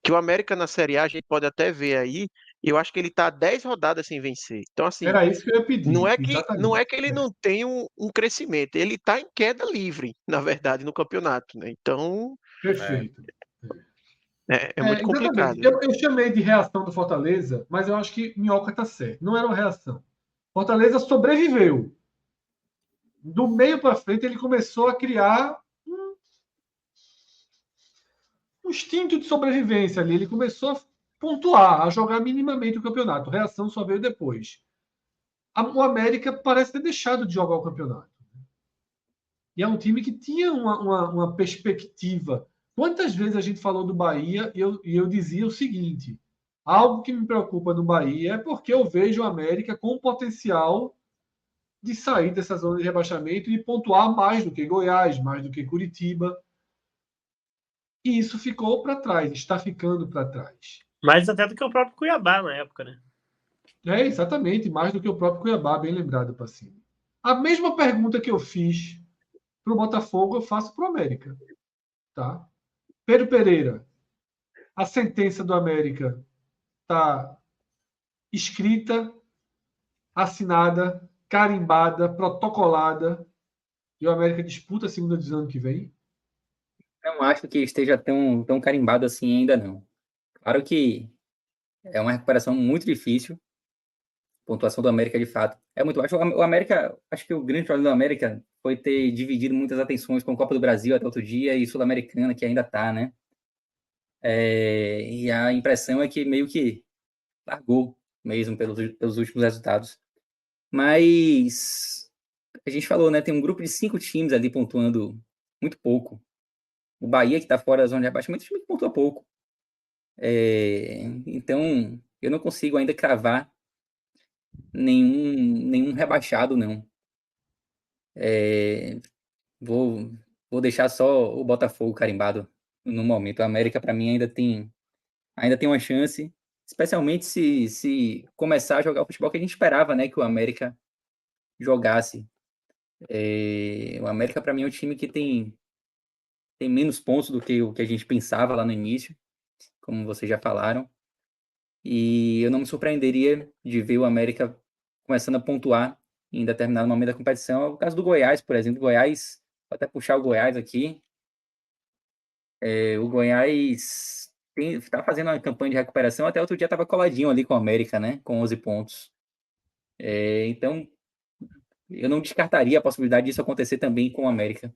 que o América na Série A a gente pode até ver aí, eu acho que ele está 10 rodadas sem vencer. Então, assim, Era isso que eu ia não pedir, é que, não exatamente. é que ele não tem um crescimento, ele está em queda livre, na verdade, no campeonato, né? Então, Perfeito. é muito Exatamente. complicado. Eu chamei de reação do Fortaleza, mas eu acho que Minhoca está certo. Não era uma reação. Fortaleza sobreviveu. Do meio para frente, ele começou a criar um instinto de sobrevivência ali. Ele começou a pontuar, a jogar minimamente o campeonato. A reação só veio depois. O América parece ter deixado de jogar o campeonato. E é um time que tinha uma perspectiva. Quantas vezes a gente falou do Bahia e eu dizia o seguinte: algo que me preocupa no Bahia é porque eu vejo o América com o potencial de sair dessa zona de rebaixamento e pontuar mais do que Goiás, mais do que Curitiba. E isso ficou para trás, está ficando para trás. Mais até do que o próprio Cuiabá na época, né? Exatamente, mais do que o próprio Cuiabá, bem lembrado, Pacini. A mesma pergunta que eu fiz para o Botafogo, eu faço para o América. Tá? Pedro Pereira, a sentença do América está escrita, assinada, carimbada, protocolada, e o América disputa a segunda divisão ano que vem? Não acho que esteja tão carimbado assim ainda não. Claro que é uma recuperação muito difícil. A pontuação do América, de fato, é muito baixo. O América, acho que o grande problema do América foi ter dividido muitas atenções com a Copa do Brasil até outro dia e Sul-Americana, que ainda tá, né? E a impressão é que meio que largou mesmo pelos últimos resultados. Mas a gente falou, né? Tem um grupo de 5 times ali pontuando muito pouco. O Bahia, que está fora da zona de rebaixamento, time que pontua pouco. Então, eu não consigo ainda cravar nenhum rebaixado, não. Vou deixar só o Botafogo carimbado no momento. A América, para mim, ainda tem uma chance, especialmente se começar a jogar o futebol que a gente esperava, né? Que o América jogasse. O América, para mim, é um time que tem menos pontos do que o que a gente pensava lá no início, como vocês já falaram. E eu não me surpreenderia de ver o América começando a pontuar em determinado momento da competição. É o caso do Goiás, por exemplo. Goiás, vou até puxar o Goiás aqui. O Goiás está fazendo uma campanha de recuperação. Até outro dia estava coladinho ali com o América, né? Com 11 pontos. Então, eu não descartaria a possibilidade disso acontecer também com o América.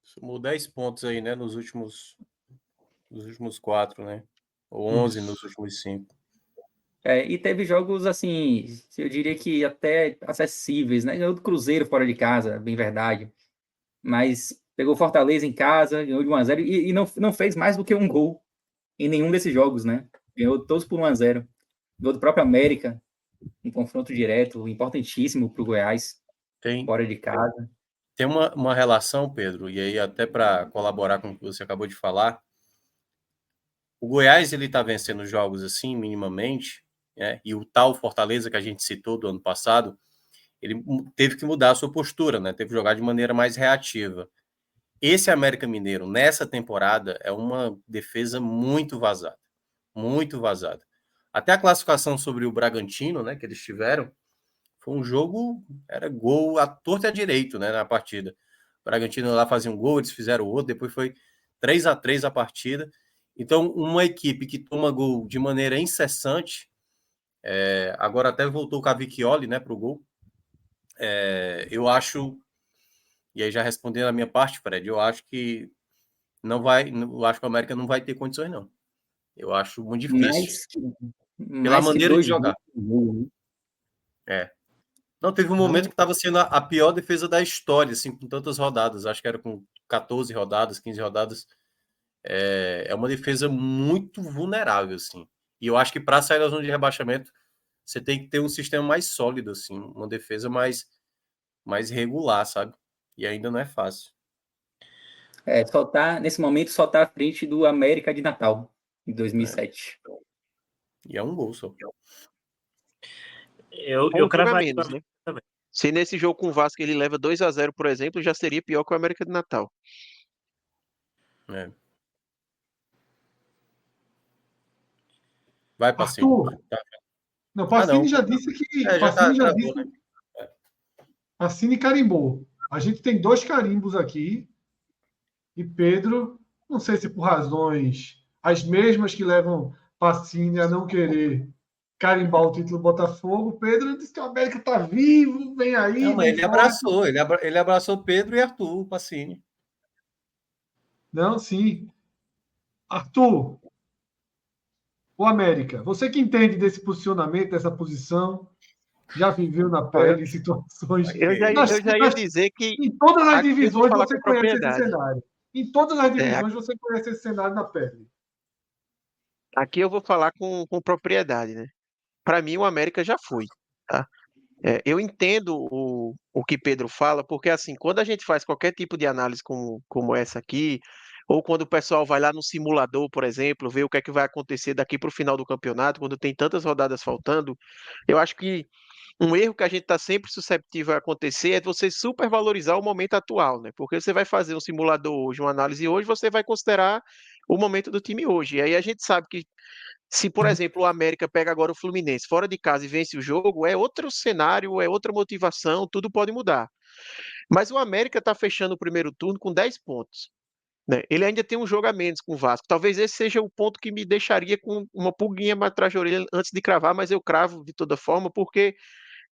Sumou 10 pontos aí, né? Nos últimos 4, né? Ou 11 Isso. nos últimos 5. E teve jogos, assim, eu diria que até acessíveis, né? Ganhou do Cruzeiro fora de casa, bem verdade. Mas pegou Fortaleza em casa, ganhou de 1-0 e não fez mais do que um gol em nenhum desses jogos, né? Ganhou todos por 1-0. Ganhou do próprio América, um confronto direto, importantíssimo para o Goiás, fora de casa. Tem uma relação, Pedro, e aí até para colaborar com o que você acabou de falar, o Goiás ele está vencendo jogos assim, minimamente, né? E o tal Fortaleza que a gente citou do ano passado, ele teve que mudar a sua postura, né? Teve que jogar de maneira mais reativa. Esse América Mineiro, nessa temporada, é uma defesa muito vazada. Muito vazada. Até a classificação sobre o Bragantino, né, que eles tiveram, foi um jogo, era gol à torta e à direito, né, na partida. O Bragantino lá fazia um gol, eles fizeram outro, depois foi 3-3 a partida. Então, uma equipe que toma gol de maneira incessante, agora até voltou o Cavicchioli, né, para o gol. eu acho, e aí já respondendo a minha parte, Fred, eu acho que eu acho que o América não vai ter condições, não. Eu acho muito difícil. Pela Mais que maneira de 2 jogar. gols. Não, teve um Não. momento que estava sendo a pior defesa da história, assim, com tantas rodadas. Acho que era com 14 rodadas, 15 rodadas. É uma defesa muito vulnerável, assim. E eu acho que para sair da zona de rebaixamento, você tem que ter um sistema mais sólido, assim, uma defesa mais regular, sabe? E ainda não é fácil. Nesse momento, só tá à frente do América de Natal, em 2007. E é um gol só. Eu Com um jogo a cravaria menos, o né? América também. Se nesse jogo com o Vasco ele leva 2-0, por exemplo, já seria pior que o América de Natal. É. Vai, Passinho. Arthur, Tá. não, Ah, não. Pacini já disse que. Já Pacini já travou, disse. né? Pacini carimbou. A gente tem 2 carimbos aqui. E Pedro, não sei se por razões as mesmas que levam Pacini a não querer carimbar o título do Botafogo, Pedro disse que o América está vivo, vem aí, Não, mas vem ele forte. abraçou, ele abraçou Pedro e Arthur, Pacini. Não, sim. Arthur, o América, você que entende desse posicionamento, dessa posição, já viveu na Ó, pele situações. eu já ia dizer que Em todas as aqui eu vou divisões falar você com conhece esse propriedade. cenário. Em todas as É, divisões você conhece esse cenário na pele. aqui eu vou falar com propriedade, né? Para mim, o América já foi, tá? Eu entendo o que Pedro fala, porque assim, quando a gente faz qualquer tipo de análise como essa aqui, ou quando o pessoal vai lá no simulador, por exemplo, ver o que é que vai acontecer daqui para o final do campeonato, quando tem tantas rodadas faltando, eu acho que um erro que a gente está sempre susceptível a acontecer é você supervalorizar o momento atual, né? Porque você vai fazer um simulador hoje, uma análise hoje, você vai considerar o momento do time hoje. E aí a gente sabe que se, por exemplo, o América pega agora o Fluminense fora de casa e vence o jogo, é outro cenário, é outra motivação, tudo pode mudar. Mas o América está fechando o primeiro turno com 10 pontos. Né? Ele ainda tem um jogo a menos com o Vasco. Talvez esse seja o ponto que me deixaria com uma pulguinha mais atrás da orelha antes de cravar, mas eu cravo de toda forma, porque,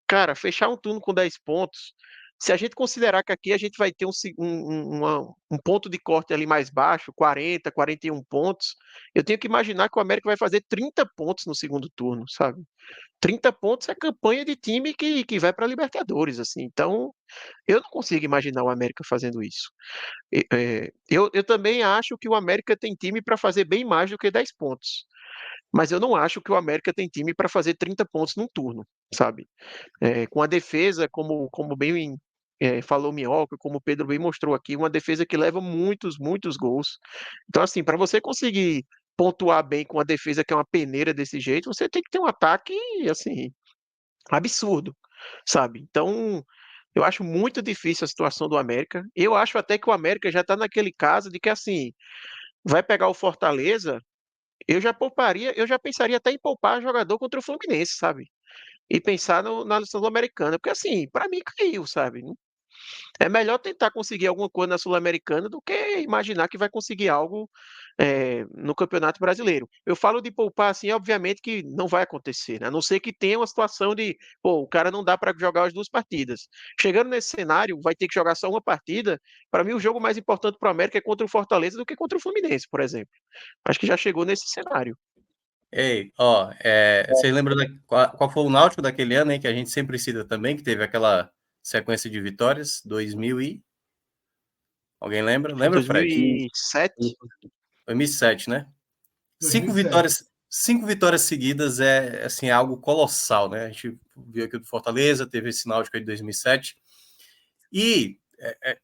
cara, fechar um turno com 10 pontos, se a gente considerar que aqui a gente vai ter um ponto de corte ali mais baixo, 40, 41 pontos, eu tenho que imaginar que o América vai fazer 30 pontos no segundo turno, sabe? 30 pontos é campanha de time que vai para a Libertadores, assim. Então, eu não consigo imaginar o América fazendo isso. Eu também acho que o América tem time para fazer bem mais do que 10 pontos. Mas eu não acho que o América tem time para fazer 30 pontos num turno, sabe? Com a defesa, como bem falou Minhoca, como o Pedro bem mostrou aqui, uma defesa que leva muitos, muitos gols. Então, assim, para você conseguir pontuar bem com a defesa que é uma peneira desse jeito, você tem que ter um ataque, assim, absurdo, sabe? Então, eu acho muito difícil a situação do América. Eu acho até que o América já está naquele caso de que, assim, vai pegar o Fortaleza, eu já pensaria até em poupar jogador contra o Fluminense, sabe? E pensar na Sul-Americana, porque assim, para mim caiu, sabe? É melhor tentar conseguir alguma coisa na Sul-Americana do que imaginar que vai conseguir algo no Campeonato Brasileiro. Eu falo de poupar assim, obviamente que não vai acontecer, né? A não ser que tenha uma situação de, pô, o cara não dá para jogar as 2 partidas. Chegando nesse cenário, vai ter que jogar só uma partida. Para mim, o jogo mais importante para o América é contra o Fortaleza do que contra o Fluminense, por exemplo. Acho que já chegou nesse cenário. Ei, ó, vocês lembram qual foi o Náutico daquele ano, hein, que a gente sempre cita também, que teve aquela sequência de vitórias, 2000 e... Alguém lembra? Lembra, Fred? 2007, 2007, né? 2007. Cinco vitórias seguidas é assim, algo colossal, né? A gente viu aqui do Fortaleza, teve esse Náutico aí de 2007. E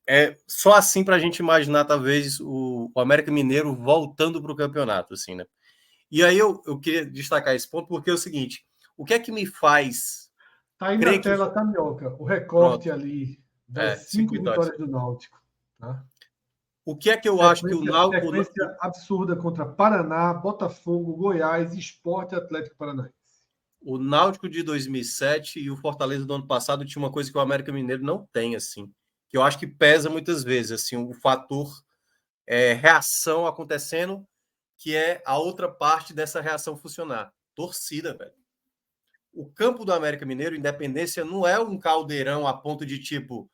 é só assim para a gente imaginar, talvez, o América Mineiro voltando para o campeonato, assim, né? E aí eu queria destacar esse ponto, porque é o seguinte, o que é que me faz Tá aí na crer que... tela, tá, Minhoca? O recorte Pronto, ali das 5 5 vitórias. vitórias do Náutico. Tá? O que é que eu acho que o Náutico... Sequência absurda contra Paraná, Botafogo, Goiás e Sport Atlético Paranaense. O Náutico de 2007 e o Fortaleza do ano passado tinha uma coisa que o América Mineiro não tem, assim, que eu acho que pesa muitas vezes, assim, o fator reação acontecendo, que é a outra parte dessa reação funcionar. Torcida, velho. o campo do América Mineiro, Independência, não é um caldeirão a ponto de, tipo,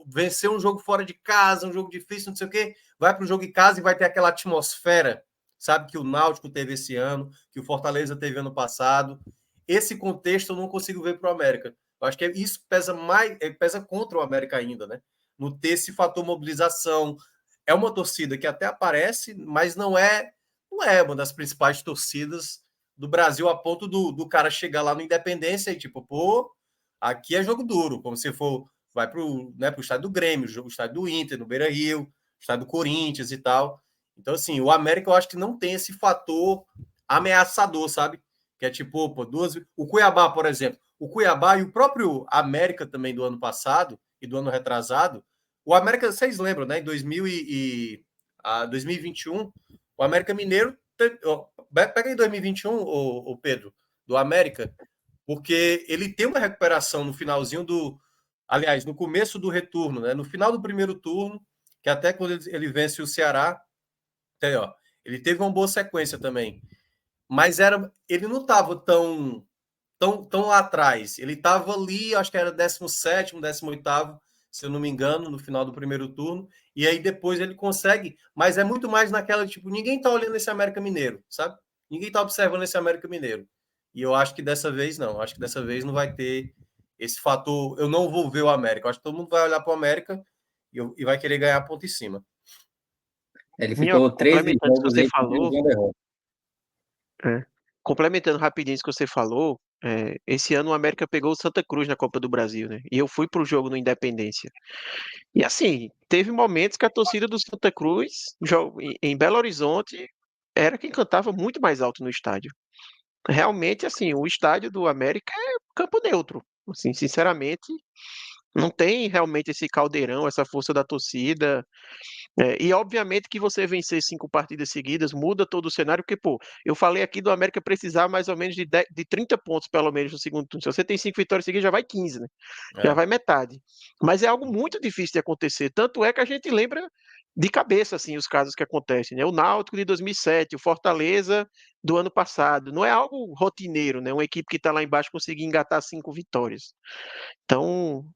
vencer um jogo fora de casa, um jogo difícil, não sei o quê, vai para o jogo em casa e vai ter aquela atmosfera, sabe, que o Náutico teve esse ano, que o Fortaleza teve ano passado. Esse contexto eu não consigo ver para o América. Eu acho que isso pesa mais, pesa contra o América ainda, né? No ter esse fator mobilização. É uma torcida que até aparece, mas não é uma das principais torcidas do Brasil a ponto do cara chegar lá no Independência e tipo, pô, aqui é jogo duro, como se for, vai pro estádio do Grêmio, o estádio do Inter, no Beira-Rio, estádio do Corinthians e tal. Então, assim, o América eu acho que não tem esse fator ameaçador, sabe? Que é tipo, opa, o Cuiabá, por exemplo, o Cuiabá e o próprio América também do ano passado e do ano retrasado, o América, vocês lembram, né? Em 2021, o América Mineiro, pega em 2021, o Pedro, do América, porque ele tem uma recuperação no finalzinho aliás, no começo do retorno, né? No final do primeiro turno, que até quando ele vence o Ceará, ele teve uma boa sequência também. Mas ele não estava tão lá atrás. Ele estava ali, acho que era 17º, 18º, se eu não me engano, no final do primeiro turno. E aí depois ele consegue, mas é muito mais naquela, tipo, ninguém está olhando esse América Mineiro, sabe? Ninguém está observando esse América Mineiro. E eu acho que dessa vez não. Acho que dessa vez não vai ter esse fator. Eu não vou ver o América. Eu acho que todo mundo vai olhar para o América e vai querer ganhar ponto em cima. Ele ficou 13 complementando o que jogos você aí com falou, uma derrota. complementando rapidinho isso que você falou, esse ano o América pegou o Santa Cruz na Copa do Brasil, né? E eu fui pro jogo no Independência. E assim, teve momentos que a torcida do Santa Cruz, em Belo Horizonte, era quem cantava muito mais alto no estádio. Realmente, assim, o estádio do América é campo neutro. Assim, sinceramente, não tem realmente esse caldeirão, essa força da torcida. E obviamente que você vencer 5 partidas seguidas muda todo o cenário, porque, pô, eu falei aqui do América precisar mais ou menos de 30 pontos, pelo menos, no segundo turno. Se você tem 5 vitórias seguidas, já vai 15, né? Já vai metade. Mas é algo muito difícil de acontecer. Tanto é que a gente lembra de cabeça, assim, os casos que acontecem, né? O Náutico de 2007, o Fortaleza do ano passado. Não é algo rotineiro, né? Uma equipe que está lá embaixo conseguir engatar 5 vitórias. Então,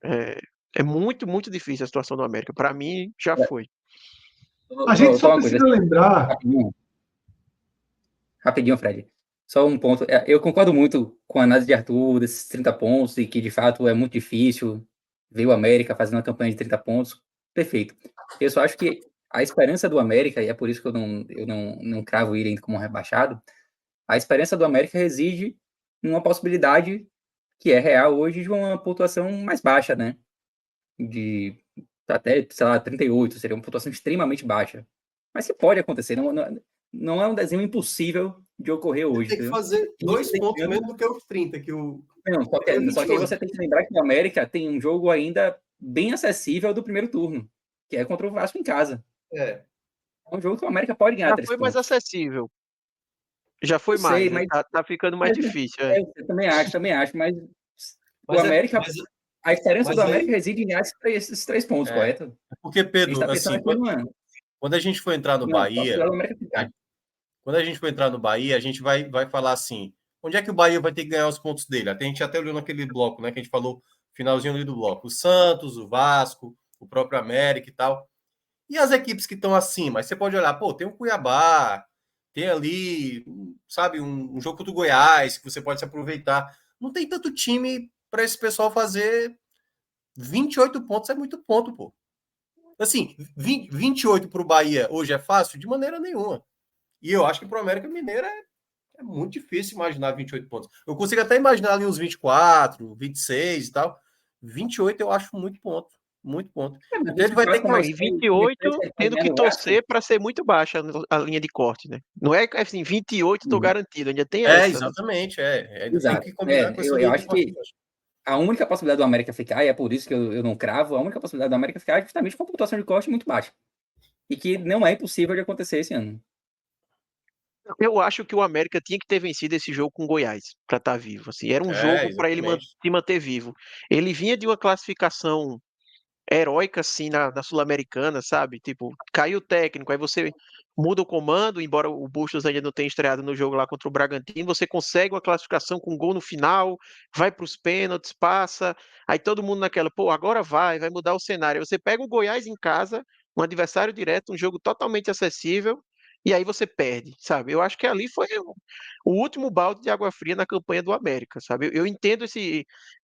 é muito, muito difícil a situação do América. Para mim, já foi. A gente só Só uma coisa, precisa lembrar. Rapidinho, Fred. Só um ponto. Eu concordo muito com a análise de Arthur, desses 30 pontos, e que de fato é muito difícil ver o América fazendo uma campanha de 30 pontos. Perfeito. Eu só acho que a esperança do América, e é por isso que eu não cravo ele ainda como rebaixado, a esperança do América reside numa possibilidade que é real hoje de uma pontuação mais baixa, né? De até, sei lá, 38, seria uma pontuação extremamente baixa. Mas que pode acontecer, não é um desenho impossível de ocorrer hoje. Tem que fazer 2 pontos menos do que os 30, que o. Não, só que aí você tem que lembrar que o América tem um jogo ainda bem acessível do primeiro turno, que é contra o Vasco em casa. É um jogo que o América pode ganhar 3 foi mais pontos. acessível. Já foi Eu sei, mais, né? mas Tá ficando mais difícil. eu também acho, mas o Mas América, a esperança mas do aí- América reside em ganhar esses 3 pontos, correto? Porque, A gente Pedro, está pensando assim, aqui numa quando a gente for entrar no Bahia, possibilidade do América ficar. quando a gente for entrar no Bahia, a gente vai falar assim, onde é que o Bahia vai ter que ganhar os pontos dele? Até a gente até olhou naquele bloco, né, que a gente falou, finalzinho ali do bloco, o Santos, o Vasco, o próprio América e tal. E as equipes que estão acima? Aí você pode olhar, pô, tem o Cuiabá, tem ali, sabe, um jogo contra o Goiás, que você pode se aproveitar. Não tem tanto time para esse pessoal fazer 28 pontos, é muito ponto, pô. Assim, 28 para o Bahia hoje é fácil? De maneira nenhuma. E eu acho que para o América Mineiro é muito difícil imaginar 28 pontos. Eu consigo até imaginar ali uns 24, 26 e tal. 28 eu acho muito ponto. Muito ponto. Mas Então ele vai ter que Não, mais. e 28 tendo que torcer para ser muito baixa a linha de corte, né? Não é assim, 28 tô garantido, ainda tem essa. Exatamente. Ainda Exato. tem que combinar com essa linha Eu de acho corte. que a única possibilidade do América ficar, e é por isso que eu não cravo, a única possibilidade do América ficar é justamente com a pontuação de corte muito baixa. E que não é impossível de acontecer esse ano. Eu acho que o América tinha que ter vencido esse jogo com o Goiás para estar vivo. Assim, era um jogo para ele se manter vivo. Ele vinha de uma classificação heróica assim na Sul-Americana, sabe? Tipo, caiu o técnico, aí você muda o comando, embora o Bustos ainda não tenha estreado no jogo lá contra o Bragantino, você consegue uma classificação com gol no final, vai para os pênaltis, passa, aí todo mundo naquela, pô, agora vai mudar o cenário. Você pega o Goiás em casa, um adversário direto, um jogo totalmente acessível, e aí você perde, sabe? Eu acho que ali foi o último balde de água fria na campanha do América, sabe? Eu entendo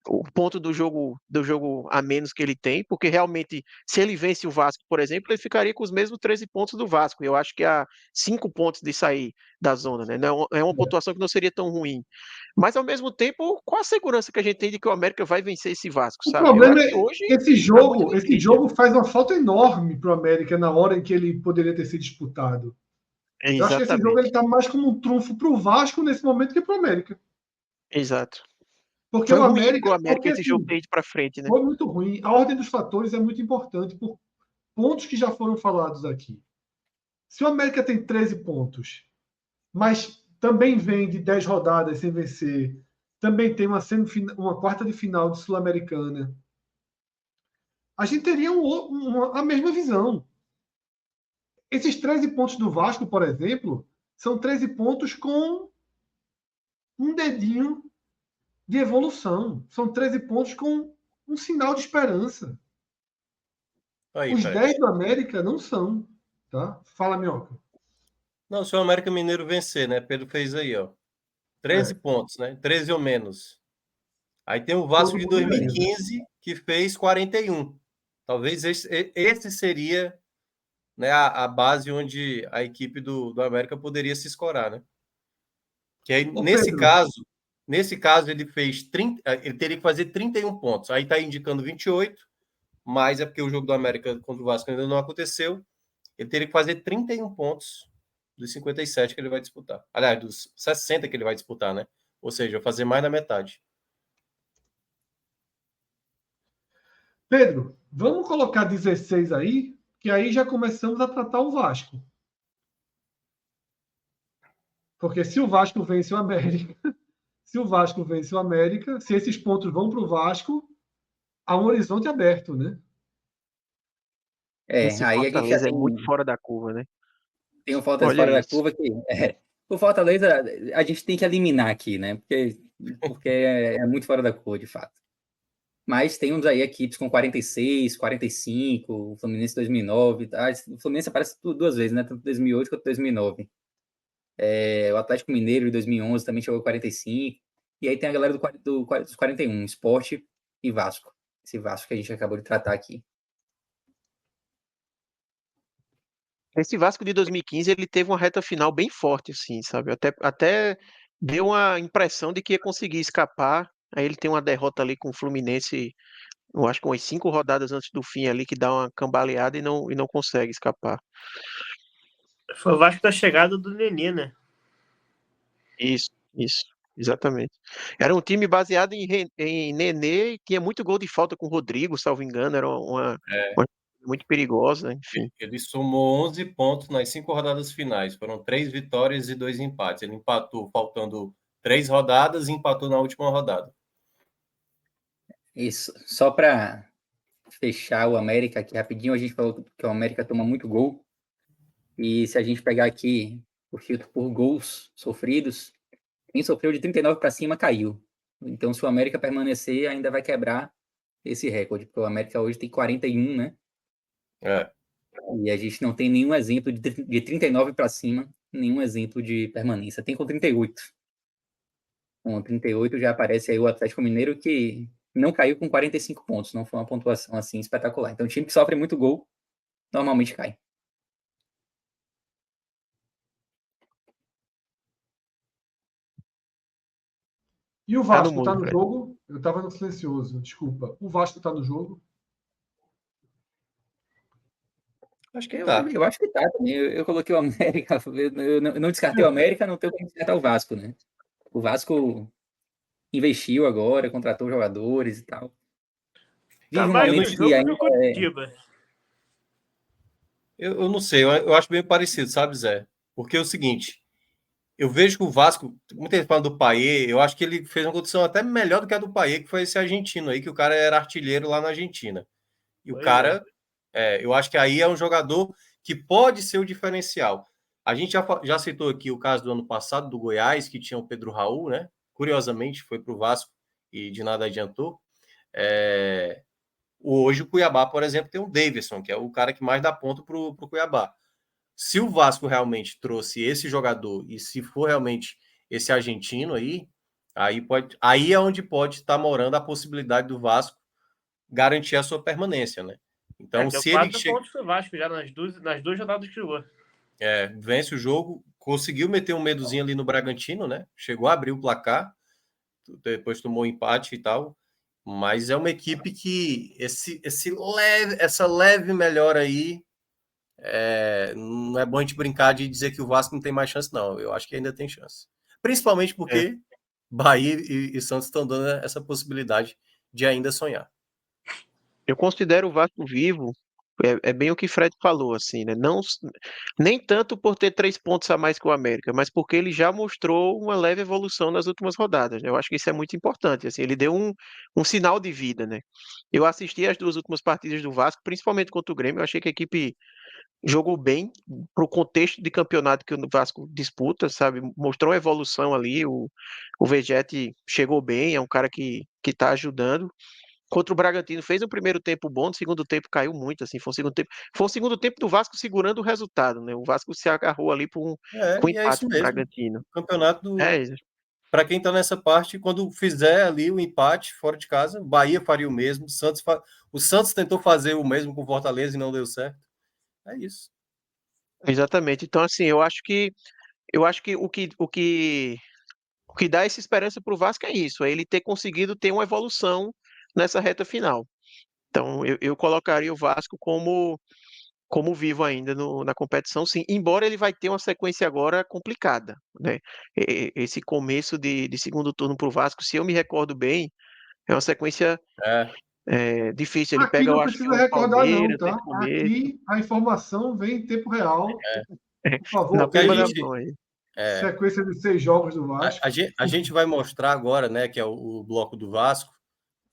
o ponto do jogo a menos que ele tem, porque realmente, se ele vence o Vasco, por exemplo, ele ficaria com os mesmos 13 pontos do Vasco. Eu acho que há 5 pontos de sair da zona, né? É uma pontuação que não seria tão ruim. Mas, ao mesmo tempo, qual a segurança que a gente tem de que o América vai vencer esse Vasco, O sabe? Eu problema acho é que hoje que esse tá muito jogo, esse difícil. jogo faz uma falta enorme para o América na hora em que ele poderia ter sido disputado. Eu acho que esse jogo ele Exatamente. está mais como um trunfo para o Vasco nesse momento que para o América. Exato. Porque Foi o ruim pro América, América porque esse jogo assim, ter ido para frente, né? foi muito ruim. A ordem dos fatores é muito importante por pontos que já foram falados aqui. Se o América tem 13 pontos, mas também vem de 10 rodadas sem vencer, também tem uma quarta de final de Sul-Americana, a gente teria a mesma visão. Esses 13 pontos do Vasco, por exemplo, são 13 pontos com um dedinho de evolução. São 13 pontos com um sinal de esperança. Aí, Os Fred. 10 do América não são. Tá? Fala, Minhoca. Não, se o América Mineiro vencer, né? Pedro fez aí, ó. 13 É, pontos, né? 13 ou menos. Aí tem o Vasco todo de mundo ganha. 2015, que fez 41. Talvez esse seria, né, a base onde a equipe do América poderia se escorar, né? Que aí, Ô, Pedro, nesse caso, ele fez 30, ele teria que fazer 31 pontos. Aí tá indicando 28, mas é porque o jogo do América contra o Vasco ainda não aconteceu. Ele teria que fazer 31 pontos dos 57 que ele vai disputar. Aliás, dos 60 que ele vai disputar, né? Ou seja, fazer mais da metade. Pedro, vamos colocar 16 aí, que aí já começamos a tratar o Vasco. Porque se o Vasco vence o América, se o Vasco vence o América, se esses pontos vão para o Vasco, há um horizonte aberto, né? Esse Aí a gente já Fortaleza é muito fora da curva, né? tem um Fortaleza Olha fora da isso. curva que o Fortaleza a gente tem que eliminar aqui, né? Porque é muito fora da curva, de fato. Mas tem uns aí equipes com 46, 45, o Fluminense 2009. O Fluminense aparece duas vezes, né? Tanto 2008 quanto 2009. O Atlético Mineiro de 2011 também chegou a 45. E aí tem a galera dos 41, Sport e Vasco. Esse Vasco que a gente acabou de tratar aqui. Esse Vasco de 2015, ele teve uma reta final bem forte, assim, sabe? Até deu uma impressão de que ia conseguir escapar. Aí ele tem uma derrota ali com o Fluminense, eu acho que umas 5 rodadas antes do fim ali, que dá uma cambaleada e não consegue escapar. Foi o Vasco da chegada do Nenê, né? Isso, exatamente. Era um time baseado em Nenê e tinha muito gol de falta com o Rodrigo, salvo engano, era uma muito perigosa, enfim. Ele somou 11 pontos nas 5 rodadas finais. Foram 3 vitórias e 2 empates. Ele empatou faltando 3 rodadas e empatou na última rodada. Isso. Só para fechar o América aqui rapidinho, a gente falou que o América toma muito gol. E se a gente pegar aqui o filtro por gols sofridos, quem sofreu de 39 para cima caiu. Então, se o América permanecer, ainda vai quebrar esse recorde, porque o América hoje tem 41, né? E a gente não tem nenhum exemplo de 39 para cima, nenhum exemplo de permanência. Tem com 38. Com 38 já aparece aí o Atlético Mineiro, que não caiu com 45 pontos, não foi uma pontuação assim espetacular. Então, o time que sofre muito gol normalmente cai. E o Tá no Vasco está mundo, no Fred. jogo? Eu estava no silencioso, desculpa. O Vasco está no jogo? Acho que Eu, tá. eu acho que tá também. Eu coloquei o América, eu não descartei o América, não tenho como descartar o Vasco, né? O Vasco investiu agora, contratou jogadores e tal. Tá Vive um mais Eu, no momento que jogo que ainda o Curitiba. eu não sei, eu acho bem parecido, sabe, Zé? Porque é o seguinte, eu vejo que o Vasco, muita gente fala do Payet, eu acho que ele fez uma condição até melhor do que a do Payet, que foi esse argentino aí, que o cara era artilheiro lá na Argentina. E o Pois é. cara, eu acho que aí é um jogador que pode ser o diferencial. A gente já citou aqui o caso do ano passado, do Goiás, que tinha o Pedro Raul, né? Curiosamente, foi para o Vasco e de nada adiantou. Hoje o Cuiabá, por exemplo, tem o Davidson, que é o cara que mais dá ponto para o Cuiabá. Se o Vasco realmente trouxe esse jogador e se for realmente esse argentino aí é onde pode estar morando a possibilidade do Vasco garantir a sua permanência, né? Então, Deu se ele 4 pontos pro Vasco já nas duas rodadas que jogou. vence o jogo, conseguiu meter um medozinho ali no Bragantino, né? Chegou a abrir o placar, depois tomou um empate e tal. Mas é uma equipe que essa leve melhora aí, não é bom a gente brincar de dizer que o Vasco não tem mais chance, não. Eu acho que ainda tem chance. Principalmente porque Bahia e Santos estão dando essa possibilidade de ainda sonhar. Eu considero o Vasco vivo, é bem o que Fred falou, assim, né? Não, nem tanto por ter 3 pontos a mais que o América, mas porque ele já mostrou uma leve evolução nas últimas rodadas, né? Eu acho que isso é muito importante, assim, ele deu um sinal de vida, né? Eu assisti as 2 últimas partidas do Vasco, principalmente contra o Grêmio, eu achei que a equipe jogou bem para o contexto de campeonato que o Vasco disputa, sabe? Mostrou evolução ali, o Vegetti chegou bem, é um cara que está ajudando. Contra o Bragantino fez um primeiro tempo bom, no segundo tempo caiu muito, assim, foi o segundo tempo do Vasco segurando o resultado, né? O Vasco se agarrou ali com E é empate isso com o mesmo. Bragantino. O campeonato, É, para quem está nessa parte, quando fizer ali o empate fora de casa, Bahia faria o mesmo, o Santos tentou fazer o mesmo com o Fortaleza e não deu certo. É isso. exatamente. Então, assim, eu acho que o que dá essa esperança para o Vasco é isso, é ele ter conseguido ter uma evolução nessa reta final. Então, eu colocaria o Vasco como vivo ainda na competição, sim. Embora ele vai ter uma sequência agora complicada, né? Esse começo de segundo turno para o Vasco, se eu me recordo bem, é uma sequência É. difícil. Ele Aqui pega, eu não acho que é precisa o recordar, não, Palmeiras tá? nesse começo. Aqui a informação vem em tempo real. Por Na favor, Que a palma da pegue gente, mão aí. sequência de 6 jogos do Vasco. a gente vai mostrar agora, né, que é o bloco do Vasco.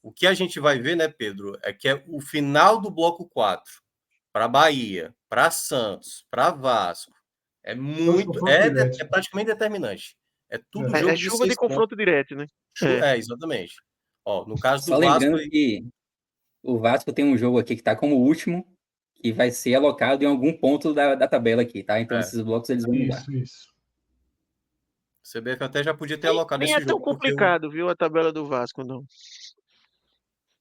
O que a gente vai ver, né, Pedro, é que é o final do bloco 4 para Bahia, para Santos, para Vasco. É São os muito, confrontos diretos. é praticamente determinante. É tudo É. É jogo de chuva de 6 pontos. confronto direto, né? É. Exatamente. Ó, no caso Só do Vasco, lembrando que o Vasco tem um jogo aqui que está como último, que vai ser alocado em algum ponto da tabela aqui, tá? Então esses blocos eles vão mudar. Isso. o CBF até já podia ter Nem, alocado nem é esse tão jogo, porque complicado, viu, a tabela do Vasco, não.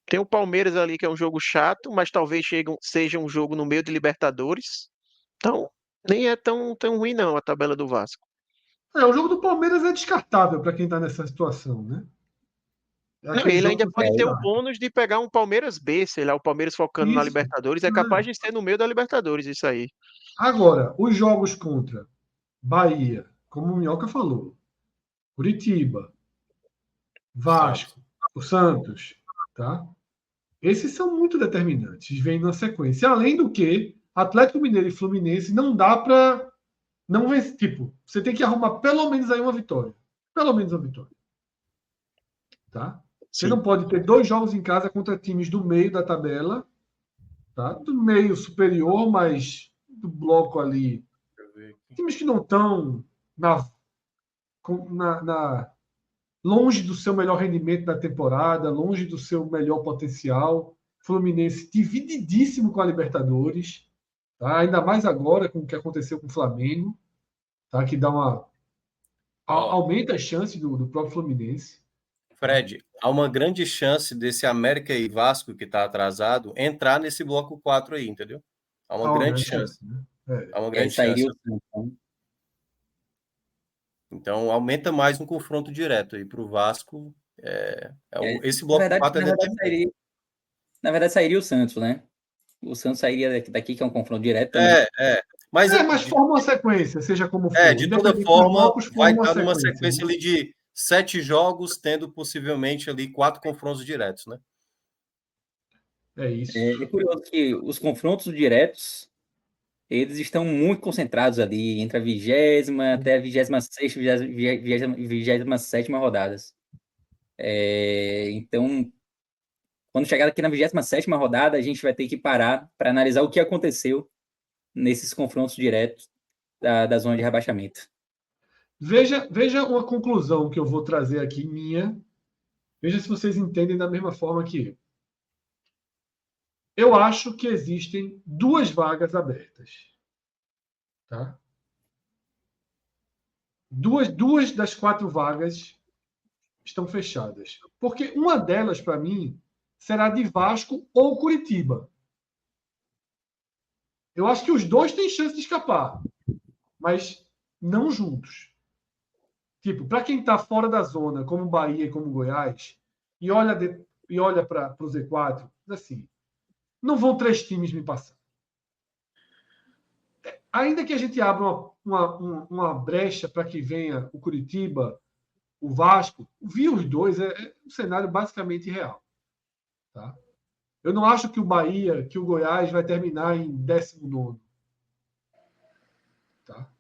Tem o Palmeiras ali, que é um jogo chato, mas talvez seja um jogo no meio de Libertadores. Então, nem é tão ruim, não, a tabela do Vasco. O jogo do Palmeiras é descartável para quem está nessa situação, né? É Não, aquele ele jogo ainda que pode você ter o descarta. bônus de pegar um Palmeiras B, sei lá, o Palmeiras focando na Isso. Libertadores, é capaz de ser no meio da Libertadores, isso aí. Agora, os jogos contra Bahia, como o Minhoca falou, Curitiba, Santos. Vasco, o Santos, tá? Esses são muito determinantes, vem na sequência. Além do que, Atlético Mineiro e Fluminense não dá para não vencer. Tipo, você tem que arrumar pelo menos aí uma vitória. Pelo menos uma vitória. Tá? Você Sim. não pode ter 2 jogos em casa contra times do meio da tabela, tá? Do meio superior, mas do bloco ali. Times que não estão longe do seu melhor rendimento da temporada, longe do seu melhor potencial. Fluminense divididíssimo com a Libertadores, tá? Ainda mais agora com o que aconteceu com o Flamengo, tá? Que dá aumenta a chance do próprio Fluminense. Fred, há uma grande chance desse América e Vasco, que está atrasado, entrar nesse bloco 4 aí, entendeu? Há uma grande chance. Né? Há uma E aí grande chance. sairia o Santos. Então, aumenta mais um confronto direto aí para o Vasco. Esse Na bloco verdade, 4 é determinante. na verdade, sairia o Santos, né? O Santos sairia daqui, que é um confronto direto também. Mas, Mas forma uma sequência, seja como for. de toda Independente dos forma, blocos, vai forma uma estar numa sequência. sequência ali de 7 jogos, tendo possivelmente ali 4 confrontos diretos, né? É isso. É curioso que os confrontos diretos, eles estão muito concentrados ali, entre a 20ª até a 26ª, 27ª rodadas. Então, quando chegar aqui na 27ª rodada, a gente vai ter que parar para analisar o que aconteceu nesses confrontos diretos da zona de rebaixamento. Veja uma conclusão que eu vou trazer aqui, minha. Veja se vocês entendem da mesma forma que eu. Eu acho que existem 2 vagas abertas. Tá? Duas das 4 vagas estão fechadas. Porque uma delas, para mim, será de Vasco ou Curitiba. Eu acho que os dois têm chance de escapar, mas não juntos. Tipo, para quem está fora da zona, como Bahia e como Goiás, e olha para o Z4, assim, não vão 3 times me passar. Ainda que a gente abra uma brecha para que venha o Curitiba, o Vasco, vi os dois, é um cenário basicamente real. Tá? Eu não acho que o Bahia, que o Goiás vai terminar em 19º. Tá?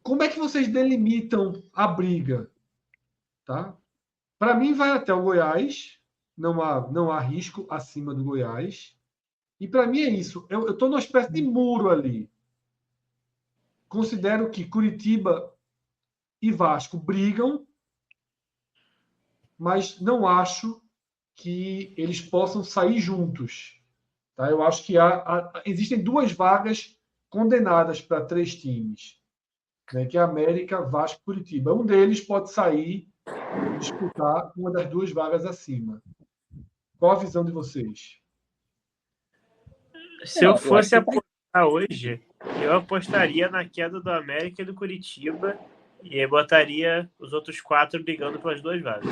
Como é que vocês delimitam a briga? Tá? Para mim, vai até o Goiás, não há risco acima do Goiás. E para mim é isso. Eu estou numa espécie de muro ali. Considero que Curitiba e Vasco brigam, mas não acho que eles possam sair juntos. Tá? Eu acho que existem 2 vagas condenadas para 3 times, né? Que é América, Vasco e Curitiba. Um deles pode sair e disputar uma das 2 vagas acima. Qual a visão de vocês? Se eu fosse acho que apostar hoje, eu apostaria na queda do América e do Curitiba e botaria os outros 4 brigando pelas 2 vagas.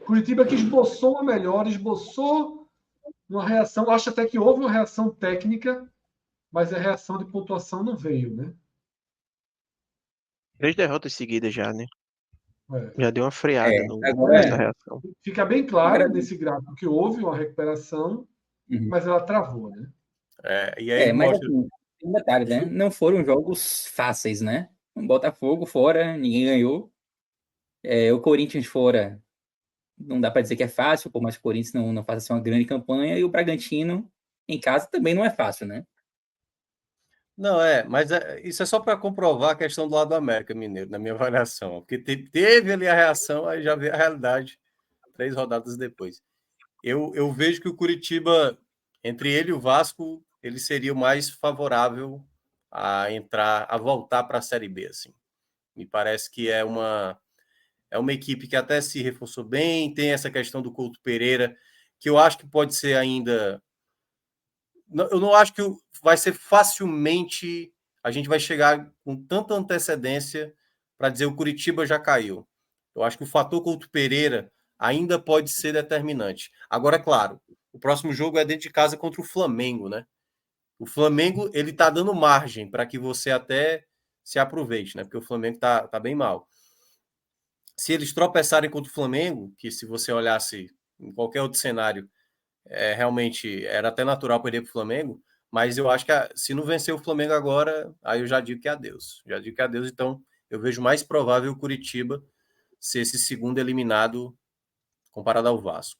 Curitiba que esboçou uma melhora, esboçou uma reação, acho até que houve uma reação técnica, mas a reação de pontuação não veio, né? 3 derrotas seguidas já, né? É. Já deu uma freada agora nessa reação. Fica bem claro nesse gráfico que houve uma recuperação, mas ela travou, né? E aí mas mostra... assim, tem um detalhe, né? Não foram jogos fáceis, né? O Botafogo fora, ninguém ganhou. O Corinthians fora, não dá para dizer que é fácil, por mais que o Corinthians não faça assim, uma grande campanha. E o Bragantino, em casa, também não é fácil, né? Não, mas isso é só para comprovar a questão do lado do América Mineiro, na minha avaliação. Porque teve ali a reação, aí já veio a realidade 3 rodadas depois. Eu vejo que o Curitiba, entre ele e o Vasco, ele seria o mais favorável a voltar para a Série B, assim. Me parece que é uma equipe que até se reforçou bem, tem essa questão do Couto Pereira, que eu acho que pode ser ainda... Eu não acho que vai ser facilmente... A gente vai chegar com tanta antecedência para dizer o Curitiba já caiu. Eu acho que o fator Couto Pereira ainda pode ser determinante. Agora, é claro, o próximo jogo é dentro de casa contra o Flamengo, né? O Flamengo, ele tá dando margem para que você até se aproveite, né? Porque o Flamengo tá bem mal. Se eles tropeçarem contra o Flamengo, que se você olhasse em qualquer outro cenário, realmente era até natural perder para o Flamengo, mas eu acho que se não vencer o Flamengo agora, aí eu já digo que é adeus. Já digo que é adeus, então eu vejo mais provável o Curitiba ser esse segundo eliminado comparado ao Vasco.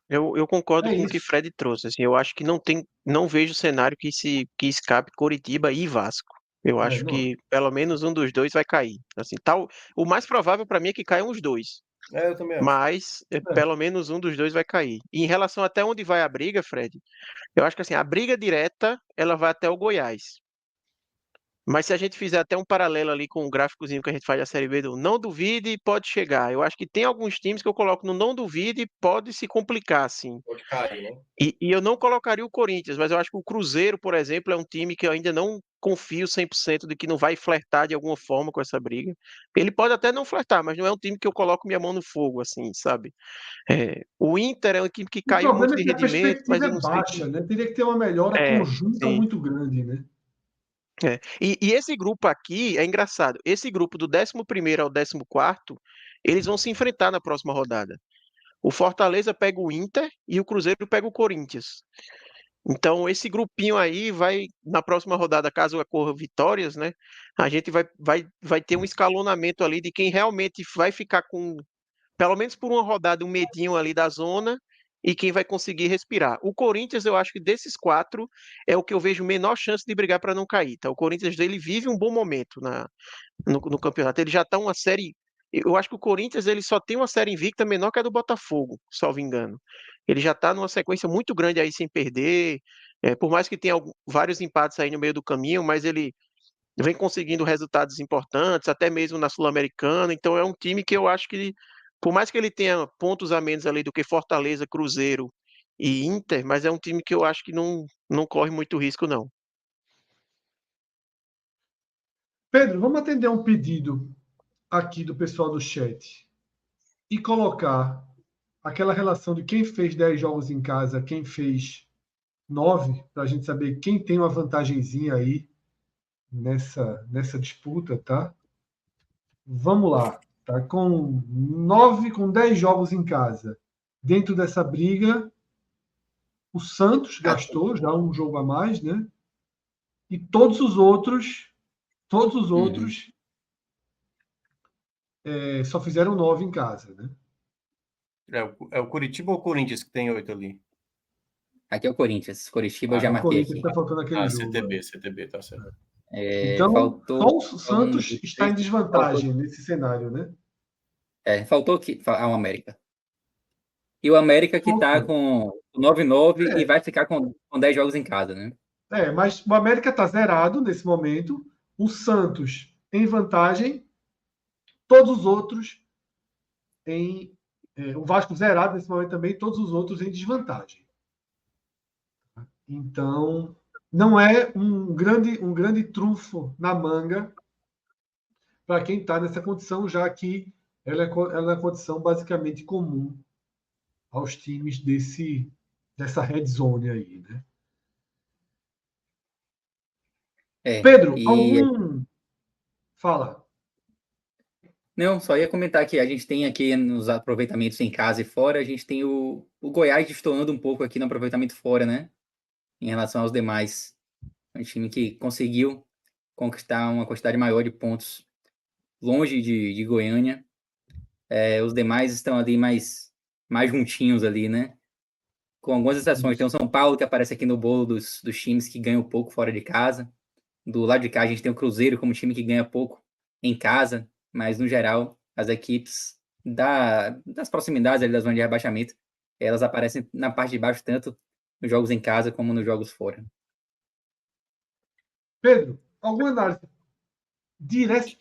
Eu concordo com o que isso. Fred trouxe. Assim, eu acho que não vejo cenário que escape Coritiba e Vasco. Eu acho Não. que pelo menos um dos dois vai cair. Assim, o mais provável para mim é que caiam os dois. Eu também acho. Mas pelo menos um dos dois vai cair. E em relação até onde vai a briga, Fred, eu acho que assim, a briga direta ela vai até o Goiás. Mas se a gente fizer até um paralelo ali com o gráficozinho que a gente faz da Série B do não duvide, pode chegar. Eu acho que tem alguns times que eu coloco no não duvide e pode se complicar, assim. Pode cair, né? E eu não colocaria o Corinthians, mas eu acho que o Cruzeiro, por exemplo, é um time que eu ainda não confio 100% de que não vai flertar de alguma forma com essa briga. Ele pode até não flertar, mas não é um time que eu coloco minha mão no fogo, assim, sabe? O Inter é um time que O caiu muito problema é de que a rendimento, mas perspectiva eu é não sei baixa, se... né? Teria que ter uma melhora conjunta Sim. muito grande, né? E esse grupo aqui é engraçado. Esse grupo do 11º ao 14º, eles vão se enfrentar na próxima rodada. O Fortaleza pega o Inter e o Cruzeiro pega o Corinthians. Então, esse grupinho aí vai, na próxima rodada, caso ocorra vitórias, né? A gente vai ter um escalonamento ali de quem realmente vai ficar com, pelo menos por uma rodada, um medinho ali da zona e quem vai conseguir respirar. O Corinthians, eu acho que desses 4 é o que eu vejo menor chance de brigar para não cair. Tá? O Corinthians dele vive um bom momento no campeonato. Ele já está uma série. Eu acho que o Corinthians ele só tem uma série invicta menor que a do Botafogo, salvo engano. Ele já está numa sequência muito grande aí sem perder. Por mais que tenha vários empates aí no meio do caminho, mas ele vem conseguindo resultados importantes, até mesmo na Sul-Americana. Então é um time que eu acho que, por mais que ele tenha pontos a menos ali do que Fortaleza, Cruzeiro e Inter, mas é um time que eu acho que não corre muito risco, não. Pedro, vamos atender um pedido aqui do pessoal do chat e colocar aquela relação de quem fez 10 jogos em casa, quem fez 9, para a gente saber quem tem uma vantagenzinha aí nessa disputa, tá? Vamos lá. Tá com 10 jogos em casa. Dentro dessa briga, o Santos gastou já um jogo a mais, né? E todos os outros só fizeram 9 em casa, né? É o Curitiba ou o Corinthians que tem 8 ali? Aqui é o Corinthians. Curitiba eu já O marquei Corinthians aqui. está faltando aquele jogo. CTB, tá certo. Então, Faltou só o Santos está em desvantagem nesse cenário, né? Faltou o América. E o América que está com 9-9 e vai ficar com 10 jogos em casa, né? Mas o América está zerado nesse momento. O Santos em vantagem. Todos os outros o Vasco zerado nesse momento também. Todos os outros em desvantagem. Então, não é um grande trunfo na manga para quem está nessa condição, já que ela é uma condição basicamente comum aos times dessa red zone aí, né? Pedro, Fala. Não, só ia comentar que a gente tem aqui nos aproveitamentos em casa e fora, a gente tem o Goiás destoando um pouco aqui no aproveitamento fora, né? Em relação aos demais. É um time que conseguiu conquistar uma quantidade maior de pontos longe de Goiânia. Os demais estão ali mais juntinhos ali, né? Com algumas exceções. Tem o São Paulo que aparece aqui no bolo dos times que ganham pouco fora de casa. Do lado de cá a gente tem o Cruzeiro como time que ganha pouco em casa, mas no geral as equipes das proximidades ali da zona de rebaixamento, elas aparecem na parte de baixo tanto nos jogos em casa como nos jogos fora. Pedro, alguma análise